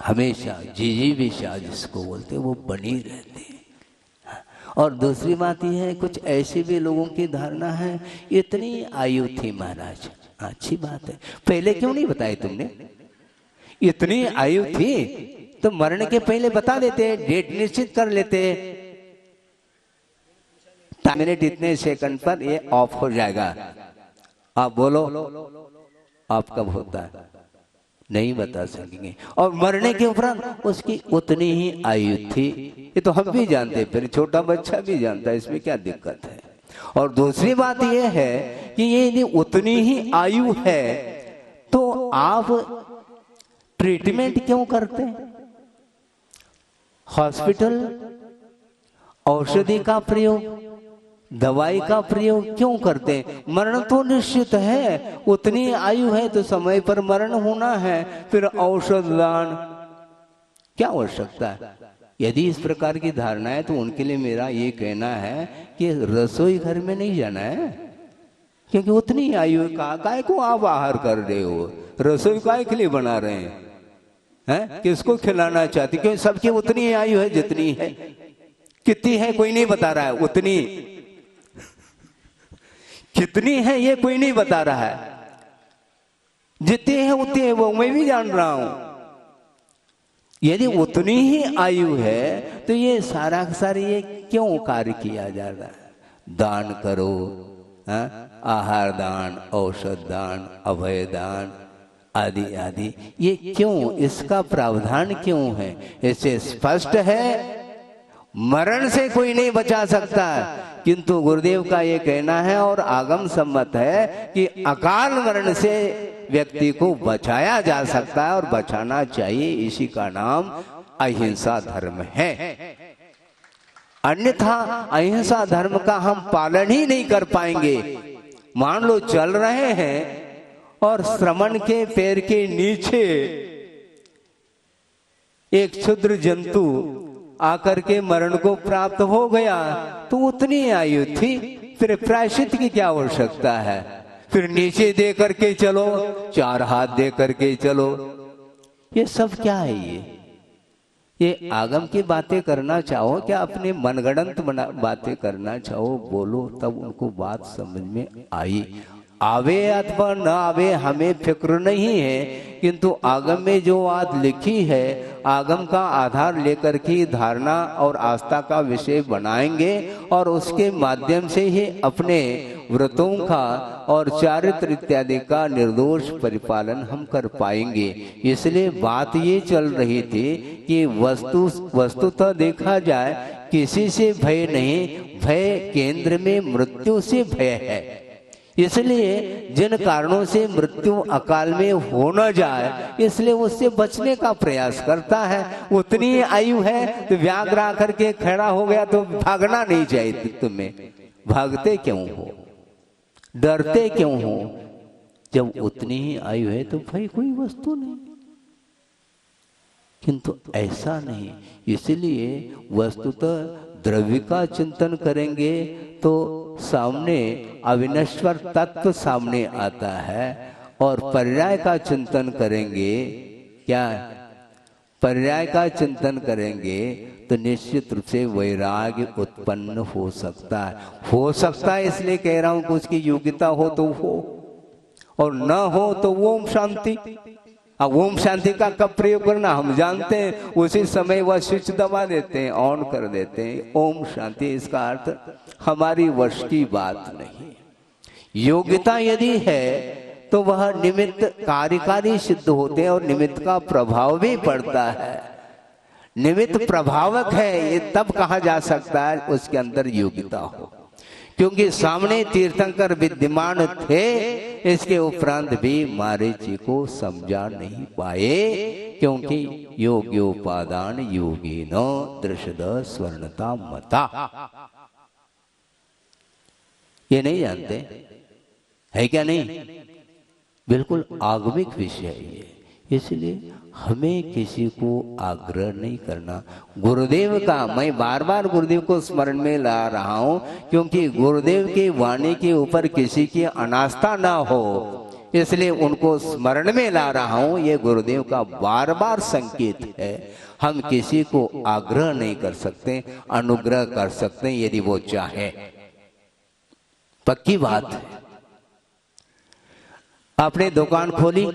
हमेशा जिजीविषा जिसको बोलते हैं वो बनी रहती है। और दूसरी बात यह है, कुछ ऐसे भी लोगों की धारणा है, इतनी आयु थी महाराज, अच्छी बात है, पहले क्यों नहीं बताए तुमने? इतनी आयु थी तो मरने के पहले बता देते, डेट निश्चित कर लेते, मिनट इतने सेकंड पर ये ऑफ हो जाएगा। आप बोलो, आप कब होता है? नहीं बता सकेंगे। और मरने के उपरांत उसकी उतनी ही आयु थी, ये तो हम भी जानते, फिर छोटा बच्चा भी जानता है, इसमें क्या दिक्कत है। और दूसरी बात यह है कि ये यदि उतनी ही आयु है तो आप ट्रीटमेंट क्यों करते हैं? हॉस्पिटल, औषधि का प्रयोग, दवाई का प्रयोग क्यों करते हैं? मरण तो निश्चित है, उतनी आयु है तो समय पर मरण होना है, फिर औषध दान क्या आवश्यकता है? यदि इस प्रकार की धारणा है तो उनके लिए मेरा ये कहना है कि रसोई घर में नहीं जाना है, क्योंकि उतनी आयु का काय को आप आहार कर रहे हो, रसोई काय के लिए बना रहे हैं, किसको खिलाना चाहते? क्योंकि सबकी उतनी आयु है जितनी है। कितनी है कोई नहीं बता रहा है, उतनी कितनी है ये कोई नहीं बता रहा है, जितनी है उतनी है वो मैं भी जान रहा हूं। यदि उतनी ही आयु है तो ये सारा सारी ये क्यों कार्य किया जा रहा है? दान करो, आहार दान, औषध दान, अभय दान आदि आदि, ये क्यों, इसका प्रावधान क्यों है? इससे स्पष्ट है मरण से कोई नहीं बचा सकता, किंतु गुरुदेव का ये कहना है और आगम सम्मत है कि अकाल मरण से व्यक्ति को बचाया जा सकता है और बचाना चाहिए। इसी का नाम अहिंसा धर्म है। अन्यथा अहिंसा धर्म का हम पालन ही नहीं कर पाएंगे। मान लो चल रहे हैं और श्रवण के पैर के नीचे एक क्षुद्र जंतु आकर के मरण को प्राप्त हो गया तो उतनी आयु थी, फिर प्रायश्चित की क्या आवश्यकता है? फिर नीचे दे करके चलो, 4 हाथ दे करके चलो, ये सब क्या है? ये आगम की बातें करना चाहो क्या अपने मनगढ़ंत बातें करना चाहो, बोलो तब उनको बात समझ में आई। आवे अथवा न आवे हमें फिक्र नहीं है, किंतु आगम में जो बात लिखी है आगम का आधार लेकर के धारणा और आस्था का विषय बनाएंगे और उसके माध्यम से ही अपने व्रतों का और चारित्र इत्यादि का निर्दोष परिपालन हम कर पाएंगे। इसलिए बात ये चल रही थी कि वस्तुतः देखा जाए किसी से भय नहीं, भय केंद्र में मृत्यु से भय है। इसलिए जिन कारणों से मृत्यु अकाल में हो न जाए इसलिए उससे बचने का प्रयास करता है। उतनी आयु है तो व्याघ्र आकर के खड़ा हो गया तो भागना नहीं चाहिए तुम्हें, भागते क्यों हो, डरते क्यों हो? जब उतनी ही आयु है तो भाई कोई वस्तु नहीं, किंतु ऐसा नहीं। इसलिए वस्तुतः द्रव्य का चिंतन करेंगे तो सामने अविनश्वर तत्व सामने आता है, और पर्याय का चिंतन करेंगे, क्या पर्याय का चिंतन करेंगे तो निश्चित रूप से वैराग्य उत्पन्न हो सकता है। इसलिए कह रहा हूं कि उसकी योग्यता हो तो हो और न हो तो ओम शांति। अब ओम शांति का कब प्रयोग करना हम जानते हैं, उसी समय वह स्विच दबा देते हैं, ऑन कर देते हैं ओम शांति। इसका अर्थ हमारी वश की बात नहीं। योग्यता यदि है तो वह निमित्त कार्यकारी सिद्ध होते हैं और निमित्त का प्रभाव भी पड़ता है। निमित्त प्रभावक है ये तब कहा जा सकता है उसके अंदर योग्यता हो, क्योंकि सामने तीर्थंकर विद्यमान थे, इसके उपरांत भी महाराज जी को समझा नहीं पाए, क्योंकि योग्योपादान योगिनो दृषद स्वर्णता मता, ये नहीं जानते है क्या? नहीं, बिल्कुल आगमिक विषय है ये। इसलिए हमें किसी को आग्रह नहीं करना। गुरुदेव का मैं बार बार गुरुदेव को स्मरण में ला रहा हूं, क्योंकि गुरुदेव की वाणी के ऊपर किसी की अनास्था ना हो, इसलिए उनको स्मरण में ला रहा हूं। ये गुरुदेव का बार बार संकेत है। हम किसी को आग्रह नहीं कर सकते, अनुग्रह कर सकते यदि वो चाहे, पक्की बात है। आपने दुकान खोली,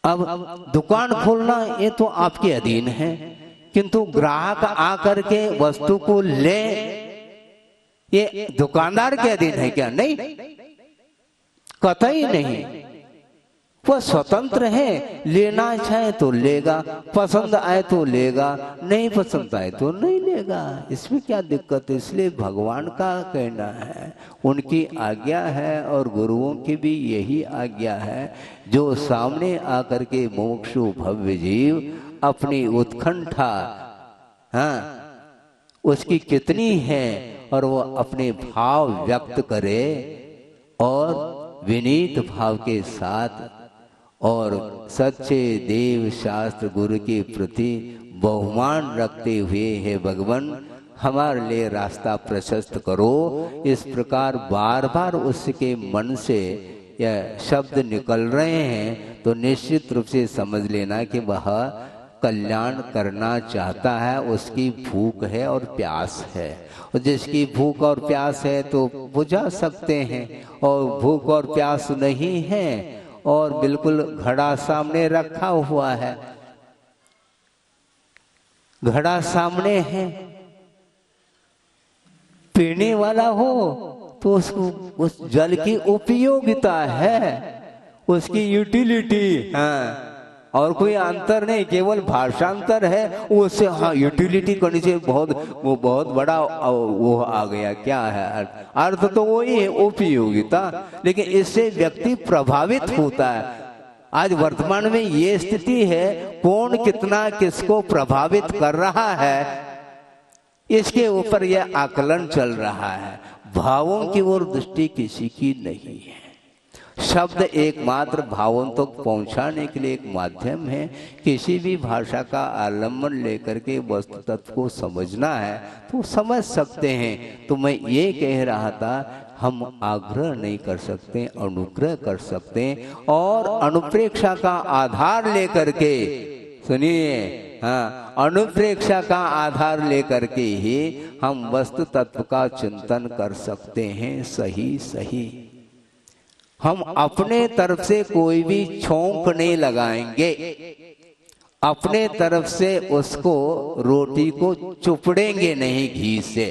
अब दुकान खोलना ये तो आपके अधीन है, किंतु ग्राहक आकर के वस्तु को ले ये दुकानदार के अधीन है क्या? नहीं, कतई नहीं। वह स्वतंत्र है, लेना चाहे तो लेगा, पसंद आए तो लेगा, नहीं पसंद आए तो नहीं लेगा, इसमें क्या दिक्कत है। इसलिए भगवान का कहना है, उनकी आज्ञा है और गुरुओं की भी यही आज्ञा है, जो सामने आकर के मोक्षु भव्य जीव अपनी उत्कंठा उसकी कितनी है और वो अपने भाव व्यक्त करे और विनीत भाव के साथ और सच्चे देव शास्त्र गुरु के प्रति बहुमान रखते हुए, हे भगवान हमारे लिए रास्ता प्रशस्त करो। इस प्रकार बार बार उसके मन से यह शब्द निकल रहे हैं तो निश्चित रूप से समझ लेना कि वह कल्याण करना चाहता है, उसकी भूख है और प्यास है। और जिसकी भूख और प्यास है तो बुझा सकते हैं, और भूख और प्यास नहीं है और बिल्कुल घड़ा सामने रखा हुआ है, घड़ा सामने है, पीने वाला हो तो उसको उस जल की उपयोगिता है, उसकी यूटिलिटी और कोई अंतर नहीं, केवल भाषांतर है उससे। यूटिलिटी करने से वो बहुत बड़ा वो आ गया, क्या है अर्थ तो वही है, उपयोगिता, लेकिन इससे व्यक्ति प्रभावित होता है। आज वर्तमान में ये स्थिति है, कौन कितना किसको प्रभावित कर रहा है इसके ऊपर यह आकलन चल रहा है। भावों की ओर दृष्टि किसी की नहीं है। शब्द एकमात्र भावों तक तो पहुंचाने के लिए एक माध्यम है। किसी भी भाषा का आलम्बन लेकर के वस्तु तत्व को समझना है तो समझ सकते हैं। तो मैं ये कह रहा था, हम आग्रह नहीं कर सकते, अनुग्रह कर सकते, और अनुप्रेक्षा का आधार लेकर के, सुनिए, अनुप्रेक्षा का आधार लेकर के ही हम वस्तु तत्व का चिंतन कर सकते हैं। सही सही हम अपने तरफ से कोई भी छोंक नहीं लगाएंगे, अपने तरफ से उसको रोटी को चुपड़ेंगे नहीं घी से।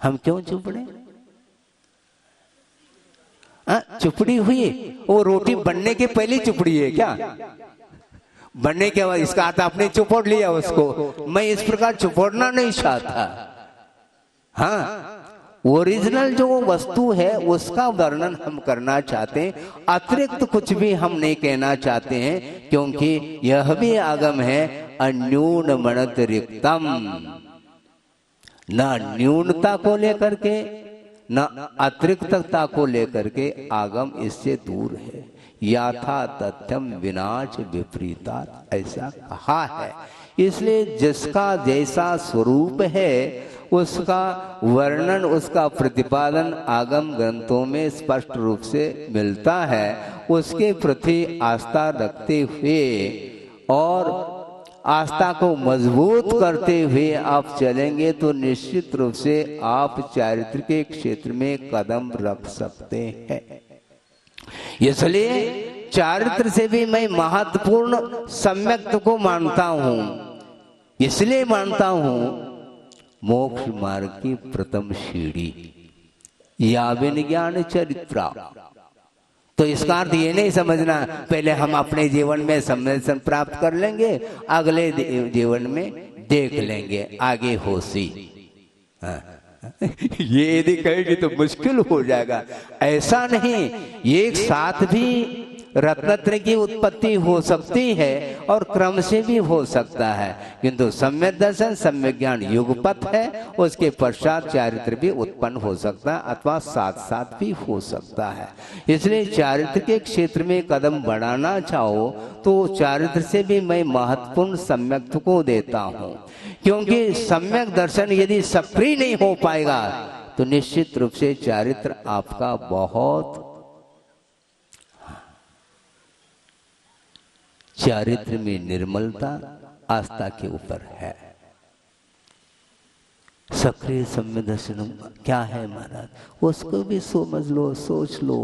हम क्यों चुपड़े? चुपड़ी हुई, वो रोटी बनने के पहले चुपड़ी है क्या? बनने के बाद इसका अर्थ आपने चुपड़ लिया उसको। मैं इस प्रकार चुपड़ना नहीं चाहता। ओरिजिनल जो वस्तु है उसका वर्णन हम करना चाहते हैं, अतिरिक्त कुछ भी हम नहीं कहना चाहते हैं, क्योंकि यह भी आगम है, अन्यून मनतिरिक्तम। न न्यूनता को लेकर के न अतिरिक्तता को लेकर के आगम इससे दूर है। याथा तथ्यम विनाश विपरीता, ऐसा कहा है। इसलिए जिसका जैसा स्वरूप है उसका वर्णन, उसका प्रतिपादन आगम ग्रंथों में स्पष्ट रूप से मिलता है। उसके प्रति आस्था रखते हुए और आस्था को मजबूत करते हुए आप चलेंगे तो निश्चित रूप से आप चारित्र के क्षेत्र में कदम रख सकते हैं। इसलिए चारित्र से भी मैं महत्वपूर्ण सम्यक्त को मानता हूं। इसलिए मानता हूं मोक्ष मार्ग की प्रथम सीढ़ी या विज्ञान चरित्रा। तो इसका अर्थ ये नहीं समझना पहले हम अपने जीवन में सम्मेलन प्राप्त कर लेंगे, अगले जीवन में देख लेंगे आगे होशी। ये यदि कहेगी तो मुश्किल हो जाएगा। ऐसा नहीं, एक साथ भी रत्नत्रय की उत्पत्ति हो सकती है और क्रम से भी हो सकता है, किंतु सम्यक दर्शन सम्यक ज्ञान युगपथ है, उसके पश्चात चारित्र भी उत्पन्न हो सकता है अथवा साथ साथ भी हो सकता है। इसलिए चारित्र के क्षेत्र में कदम बढ़ाना चाहो तो चारित्र से भी मैं महत्वपूर्ण सम्यक को देता हूं, क्योंकि सम्यक दर्शन यदि सक्रिय नहीं हो पाएगा तो निश्चित रूप से चारित्र आपका बहुत, चारित्र में निर्मलता आस्था के ऊपर है। सक्रिय सम्य दर्शन क्या है महाराज, उसको भी समझ लो, सोच लो।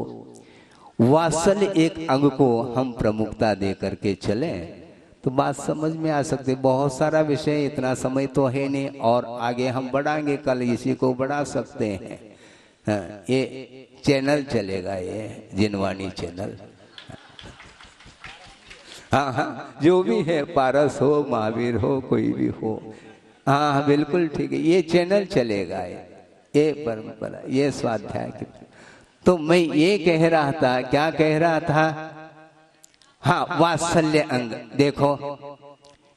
वात्सल्य एक अंग को हम प्रमुखता दे करके चले तो बात समझ में आ सकती। बहुत सारा विषय, इतना समय तो है नहीं और आगे हम बढ़ाएंगे, कल इसी को बढ़ा सकते हैं। हाँ, ये चैनल चलेगा, ये जिनवाणी चैनल। हाँ हाँ, जो भी है, पारस हो, महावीर हो, कोई भी हो, हाँ हाँ बिल्कुल ठीक है, ये चैनल चलेगा, ये परंपरा, ये स्वाध्याय की। तो मैं ये कह रहा था, क्या कह रहा था, हाँ वात्सल्य अंग। देखो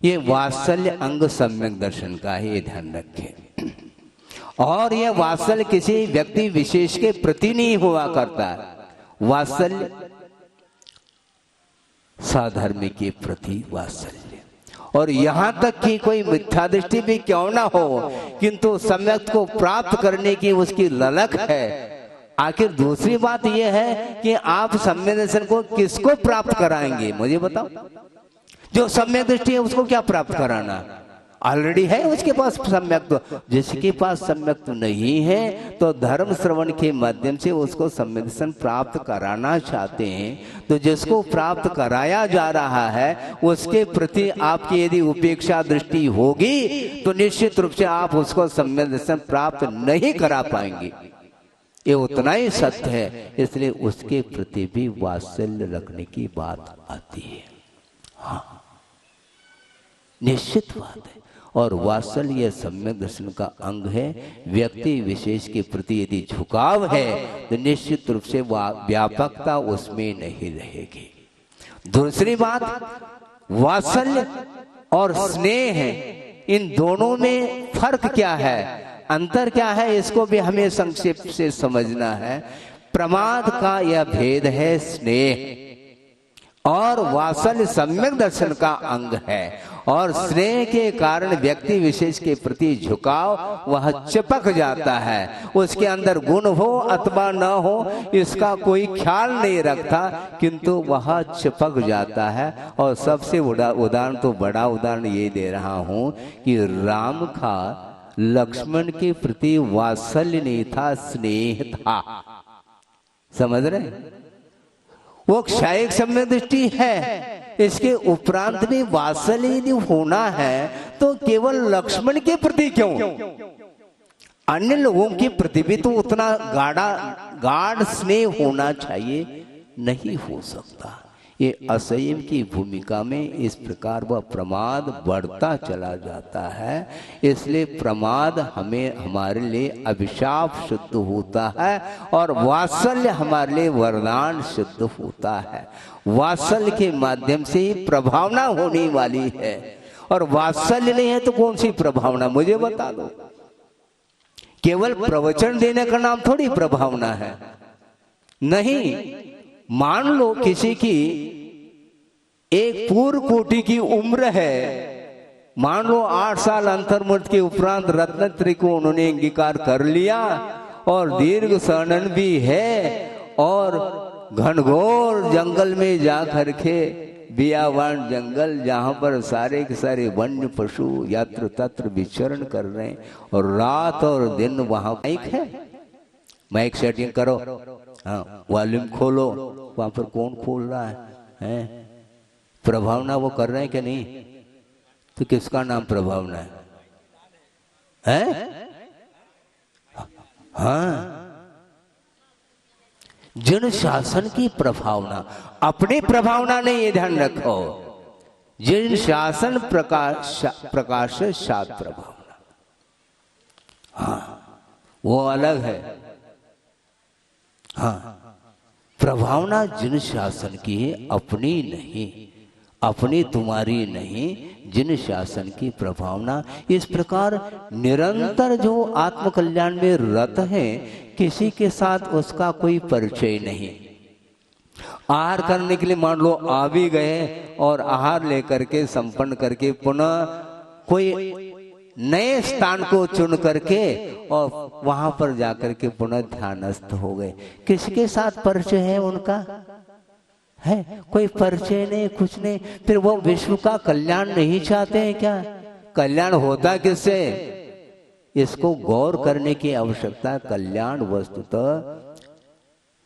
ये वात्सल्य अंग सम्यक दर्शन का है, ये ध्यान रखें। और ये वात्सल्य किसी व्यक्ति विशेष के प्रति नहीं हुआ करता, वात्सल्य साधर्मी के प्रति वात्सल्य। और यहां तक कि कोई मिथ्या दृष्टि भी क्यों ना हो, किंतु सम्यक को प्राप्त करने की उसकी ललक है। आखिर दूसरी बात यह है कि आप सम्यक दर्शन को किसको प्राप्त कराएंगे, मुझे बताओ। जो सम्यक दृष्टि है उसको क्या प्राप्त कराना, ऑलरेडी है उसके पास सम्यक। तो जिसके पास सम्यक तो नहीं है, तो धर्म श्रवण के माध्यम से उसको सम्यक दर्शन प्राप्त कराना चाहते हैं। तो जिसको प्राप्त कराया जा रहा है उसके प्रति आपकी यदि उपेक्षा दृष्टि होगी, तो निश्चित रूप से आप उसको सम्यक दर्शन प्राप्त नहीं करा पाएंगे, ये उतना ही सत्य है। इसलिए उसके प्रति भी वात्सल्य रखने की बात आती है। हाँ निश्चित बात है। और वात्सल्य सम्यक दर्शन का अंग है। व्यक्ति विशेष के प्रति यदि झुकाव है तो निश्चित रूप से व्यापकता उसमें नहीं रहेगी। दूसरी बात, वात्सल्य और स्नेह है, इन दोनों में फर्क क्या है, अंतर क्या है, इसको भी हमें संक्षेप से समझना है। प्रमाद का यह भेद है स्नेह, और वात्सल्य सम्यक दर्शन का अंग है। और स्नेह के कारण व्यक्ति विशेष के प्रति झुकाव वह चिपक जाता है, उसके अंदर गुण हो अथवा न हो इसका कोई ख्याल नहीं रखता, किंतु वह चिपक जाता है। और सबसे उदाहरण तो बड़ा उदाहरण ये दे रहा हूं कि राम का लक्ष्मण के प्रति वात्सल्य नहीं था, स्नेह था। समझ रहे, वो क्षयिक सम्यक दृष्टि है। इसके उपरांत भी वात्सल्य यदि होना है तो केवल लक्ष्मण के प्रति क्यों, अन्य लोगों के प्रति भी तो उतना गाढ़ स्नेह होना चाहिए, नहीं हो सकता। ये असंयम की भूमिका में इस प्रकार वह प्रमाद बढ़ता चला जाता है। इसलिए प्रमाद हमारे लिए अभिशाप सिद्ध होता है और वात्सल्य हमारे लिए वरदान सिद्ध होता है। वात्सल्य के माध्यम से ही प्रभावना होने वाली है, और वात्सल्य नहीं है तो कौन सी प्रभावना, मुझे बता दो। केवल प्रवचन देने का नाम थोड़ी प्रभावना है, नहीं। मान लो किसी की एक पूर्व कोटि की उम्र है, मान लो 8 साल अंतर्मुक्त के उपरांत रत्नत्रय को उन्होंने अंगीकार कर लिया, और दीर्घ शरण भी है, और घनघोर जंगल में जा करके, बियावान जंगल जहां पर सारे के सारे वन्य पशु यत्र तत्र विचरण कर रहे हैं, और रात और दिन वहां माइक है, माइक सेटिंग करो, हाँ वॉल्यूम खोलो, वहां पर कौन खोल रहा है? प्रभावना वो कर रहे हैं कि नहीं? तो किसका नाम प्रभावना है? हाँ, जन शासन की प्रभावना, अपनी प्रभावना नहीं, ये ध्यान रखो। जिन शासन प्रकाश सात प्रभावना, हाँ वो अलग है। हाँ, प्रभावना जिन शासन की है, अपनी नहीं, अपनी तुम्हारी नहीं, जिन शासन की प्रभावना। इस प्रकार निरंतर जो आत्मकल्याण में रत है, किसी के साथ उसका कोई परिचय नहीं। आहार करने के लिए मान लो आ भी गए, और आहार लेकर के संपन्न करके पुनः कोई नए स्थान को चुन करके और वहां पर जाकर के पुनः ध्यानस्थ हो गए। किसके साथ परिचय है उनका? है कोई परिचय नहीं, कुछ नहीं। फिर वो विश्व का कल्याण नहीं चाहते हैं क्या? कल्याण होता किससे, इसको गौर करने की आवश्यकता। कल्याण वस्तुतः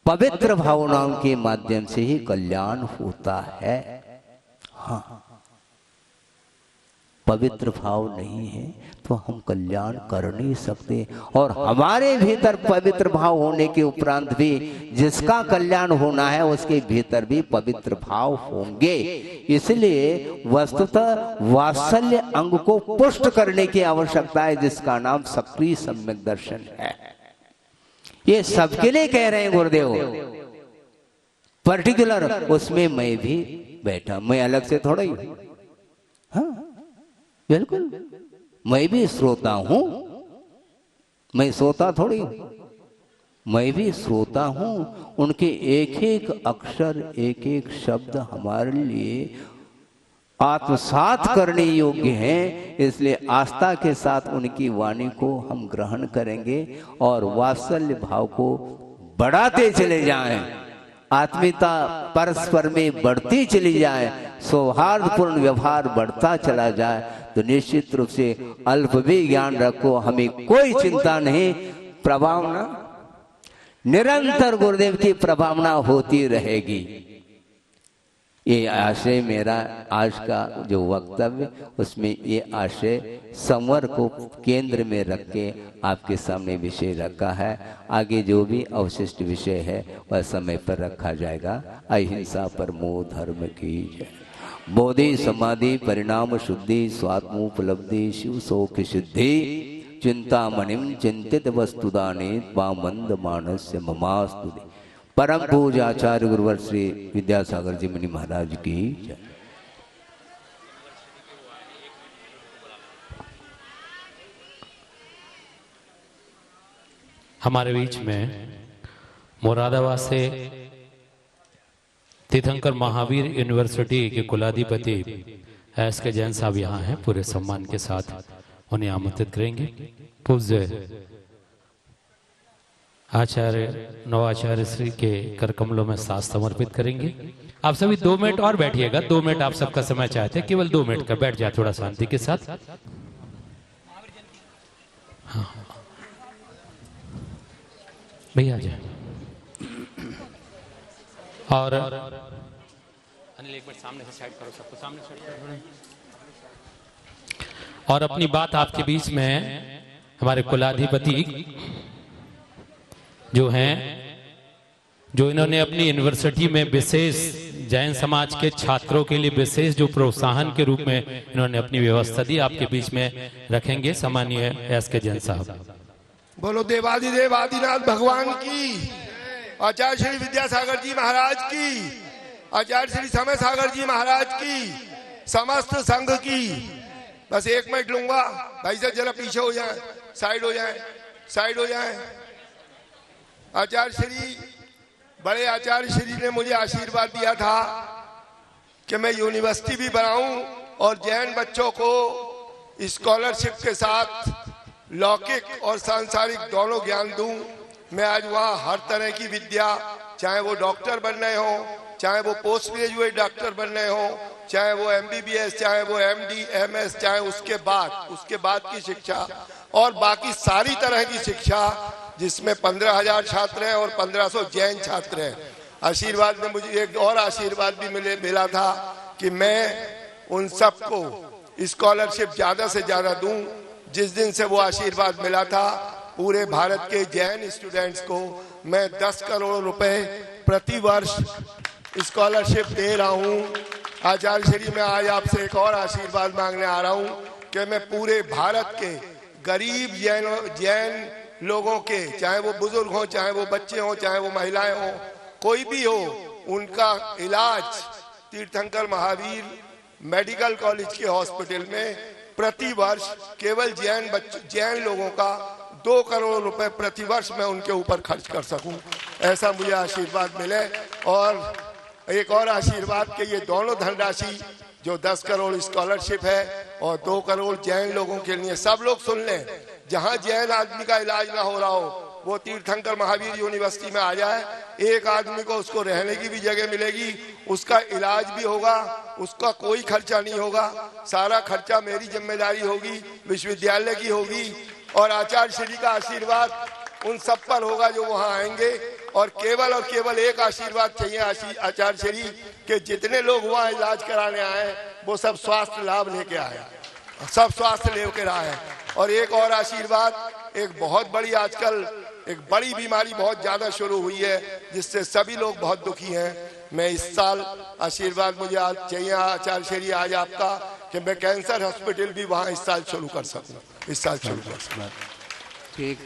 पवित्र भावनाओं के माध्यम से ही कल्याण होता है। हाँ, पवित्र भाव नहीं है तो हम कल्याण कर नहीं सकते। और हमारे भीतर पवित्र भाव होने के उपरांत भी जिसका कल्याण होना है उसके भीतर भी पवित्र भाव होंगे। इसलिए वस्तुतः वात्सल्य अंग को पुष्ट करने की आवश्यकता है, जिसका नाम सक्रिय सम्यक दर्शन है। ये सबके लिए कह रहे हैं गुरुदेव, पर्टिकुलर उसमें मैं भी बैठा, मैं अलग से थोड़ा ही, हाँ बिल्कुल मैं भी श्रोता हूं, मैं श्रोता थोड़ी हूं, मैं भी श्रोता हूं। उनके एक एक अक्षर एक एक शब्द हमारे लिए आत्मसात करने योग्य हैं। इसलिए आस्था के साथ उनकी वाणी को हम ग्रहण करेंगे और वात्सल्य भाव को बढ़ाते चले जाएं, आत्मीयता परस्पर में बढ़ती चली जाए, सौहार्दपूर्ण व्यवहार बढ़ता चला जाए, तो निश्चित रूप से अल्प भी ज्ञान रखो, हमें कोई चिंता नहीं। प्रभावना निरंतर गुरुदेव की प्रभावना होती रहेगी। ये आशय मेरा आज का जो वक्तव्य, उसमें ये आशय संवर को केंद्र में रख के आपके सामने विषय रखा है। आगे जो भी अवशिष्ट विषय है वह समय पर रखा जाएगा। अहिंसा परमो धर्म की जय। बोधि समाधि परिणाम शुद्धि स्वात्मोपलब्धि शिव सौख्य सिद्धि चिंतामणिम चिंतित वस्तुदाने वामंद मानस्य ममास्तुति। परम पूज्य आचार्य गुरुवर श्री विद्यासागर जी मुनि महाराज की जय। हमारे बीच में मुरादाबाद से तीर्थंकर महावीर यूनिवर्सिटी के कुलाधिपति एस के जैन साहब यहाँ हैं। पूरे सम्मान के साथ उन्हें आमंत्रित करेंगे। पूज्य आचार्य नवाचार्य श्री के कर कमलों में साथ समर्पित करेंगे। आप सभी 2 मिनट और बैठिएगा। 2 मिनट आप सबका समय चाहते हैं, केवल 2 मिनट का बैठ जाए थोड़ा शांति के साथ। हाँ भैया आ जाए। और अनिल एक मिनट सामने से साइड करो, सबको सामने साइड करो। और अपनी बात आपके बीच में हमारे कुलाधिपति जो हैं, जो इन्होंने अपनी यूनिवर्सिटी में विशेष जैन समाज के छात्रों के लिए विशेष जो प्रोत्साहन के रूप में इन्होंने अपनी व्यवस्था दी, आपके बीच में रखेंगे सम्मानीय एस के जैन साहब। बोलो देवादिदेव आदिनाथ भगवान की, आचार्य श्री विद्यासागर जी महाराज की, आचार्य श्री समय सागर जी महाराज की, समस्त संघ की। बस 1 मिनट लूंगा भाई साहब, जरा पीछे हो जाए, साइड हो जाए, साइड हो जाए। आचार्य श्री, बड़े आचार्य श्री ने मुझे आशीर्वाद दिया था कि मैं यूनिवर्सिटी भी बनाऊं और जैन बच्चों को स्कॉलरशिप के साथ लौकिक और सांसारिक दोनों ज्ञान दूं। मैं आज वहाँ हर तरह की विद्या, चाहे वो डॉक्टर बन रहे हो, चाहे वो पोस्ट ग्रेजुएट डॉक्टर बन रहे हो, चाहे वो MBBS, चाहे वो MD, MS, चाहे उसके बाद की शिक्षा और बाकी सारी तरह की शिक्षा, जिसमें 15,000 छात्र हैं और 1500 जैन छात्र हैं। आशीर्वाद में मुझे एक और आशीर्वाद भी मिला था कि मैं उन सबको स्कॉलरशिप ज्यादा से ज्यादा दूं। जिस दिन से वो आशीर्वाद मिला था, पूरे भारत के जैन स्टूडेंट्स को मैं 10 करोड़ रुपए प्रति वर्ष स्कॉलरशिप दे रहा हूँ। आचार्य श्री, मैं आज आपसे एक और आशीर्वाद मांगने आ रहा हूँ कि मैं पूरे भारत के गरीब जैन लोगों के, चाहे वो बुजुर्ग हो, चाहे वो बच्चे हो, चाहे वो महिलाएं हो, कोई भी हो, उनका इलाज तीर्थंकर महावीर मेडिकल कॉलेज के हॉस्पिटल में प्रति वर्ष केवल जैन लोगों का 2 करोड़ रुपए प्रति वर्ष मैं उनके ऊपर खर्च कर सकूं, ऐसा मुझे आशीर्वाद मिले। और एक और आशीर्वाद कि ये दोनों धनराशि जो 10 करोड़ स्कॉलरशिप है और 2 करोड़ जैन लोगों के लिए, सब लोग सुन लें, जहां जैन आदमी का इलाज ना हो रहा हो वो तीर्थंकर महावीर यूनिवर्सिटी में आ जाए। एक आदमी को उसको रहने की भी जगह मिलेगी, उसका इलाज भी होगा, उसका कोई खर्चा नहीं होगा, सारा खर्चा मेरी जिम्मेदारी होगी, विश्वविद्यालय की होगी। और आचार्य श्री का आशीर्वाद उन सब पर होगा जो वहां आएंगे। और केवल एक आशीर्वाद चाहिए आचार्य श्री के जितने लोग वहां इलाज कराने आए वो सब स्वास्थ्य लाभ लेके आए। सब स्वास्थ्य लेकर आए। और एक और आशीर्वाद, एक बहुत बड़ी आजकल एक बड़ी बीमारी बहुत ज्यादा शुरू हुई है जिससे सभी लोग बहुत दुखी हैं। मैं इस साल आशीर्वाद मुझे आज चाहिए आचार्य श्री आज आपका कि मैं कैंसर हॉस्पिटल भी वहाँ इस साल शुरू कर सकूं, इस साल शुरू कर सकूं। ठीक।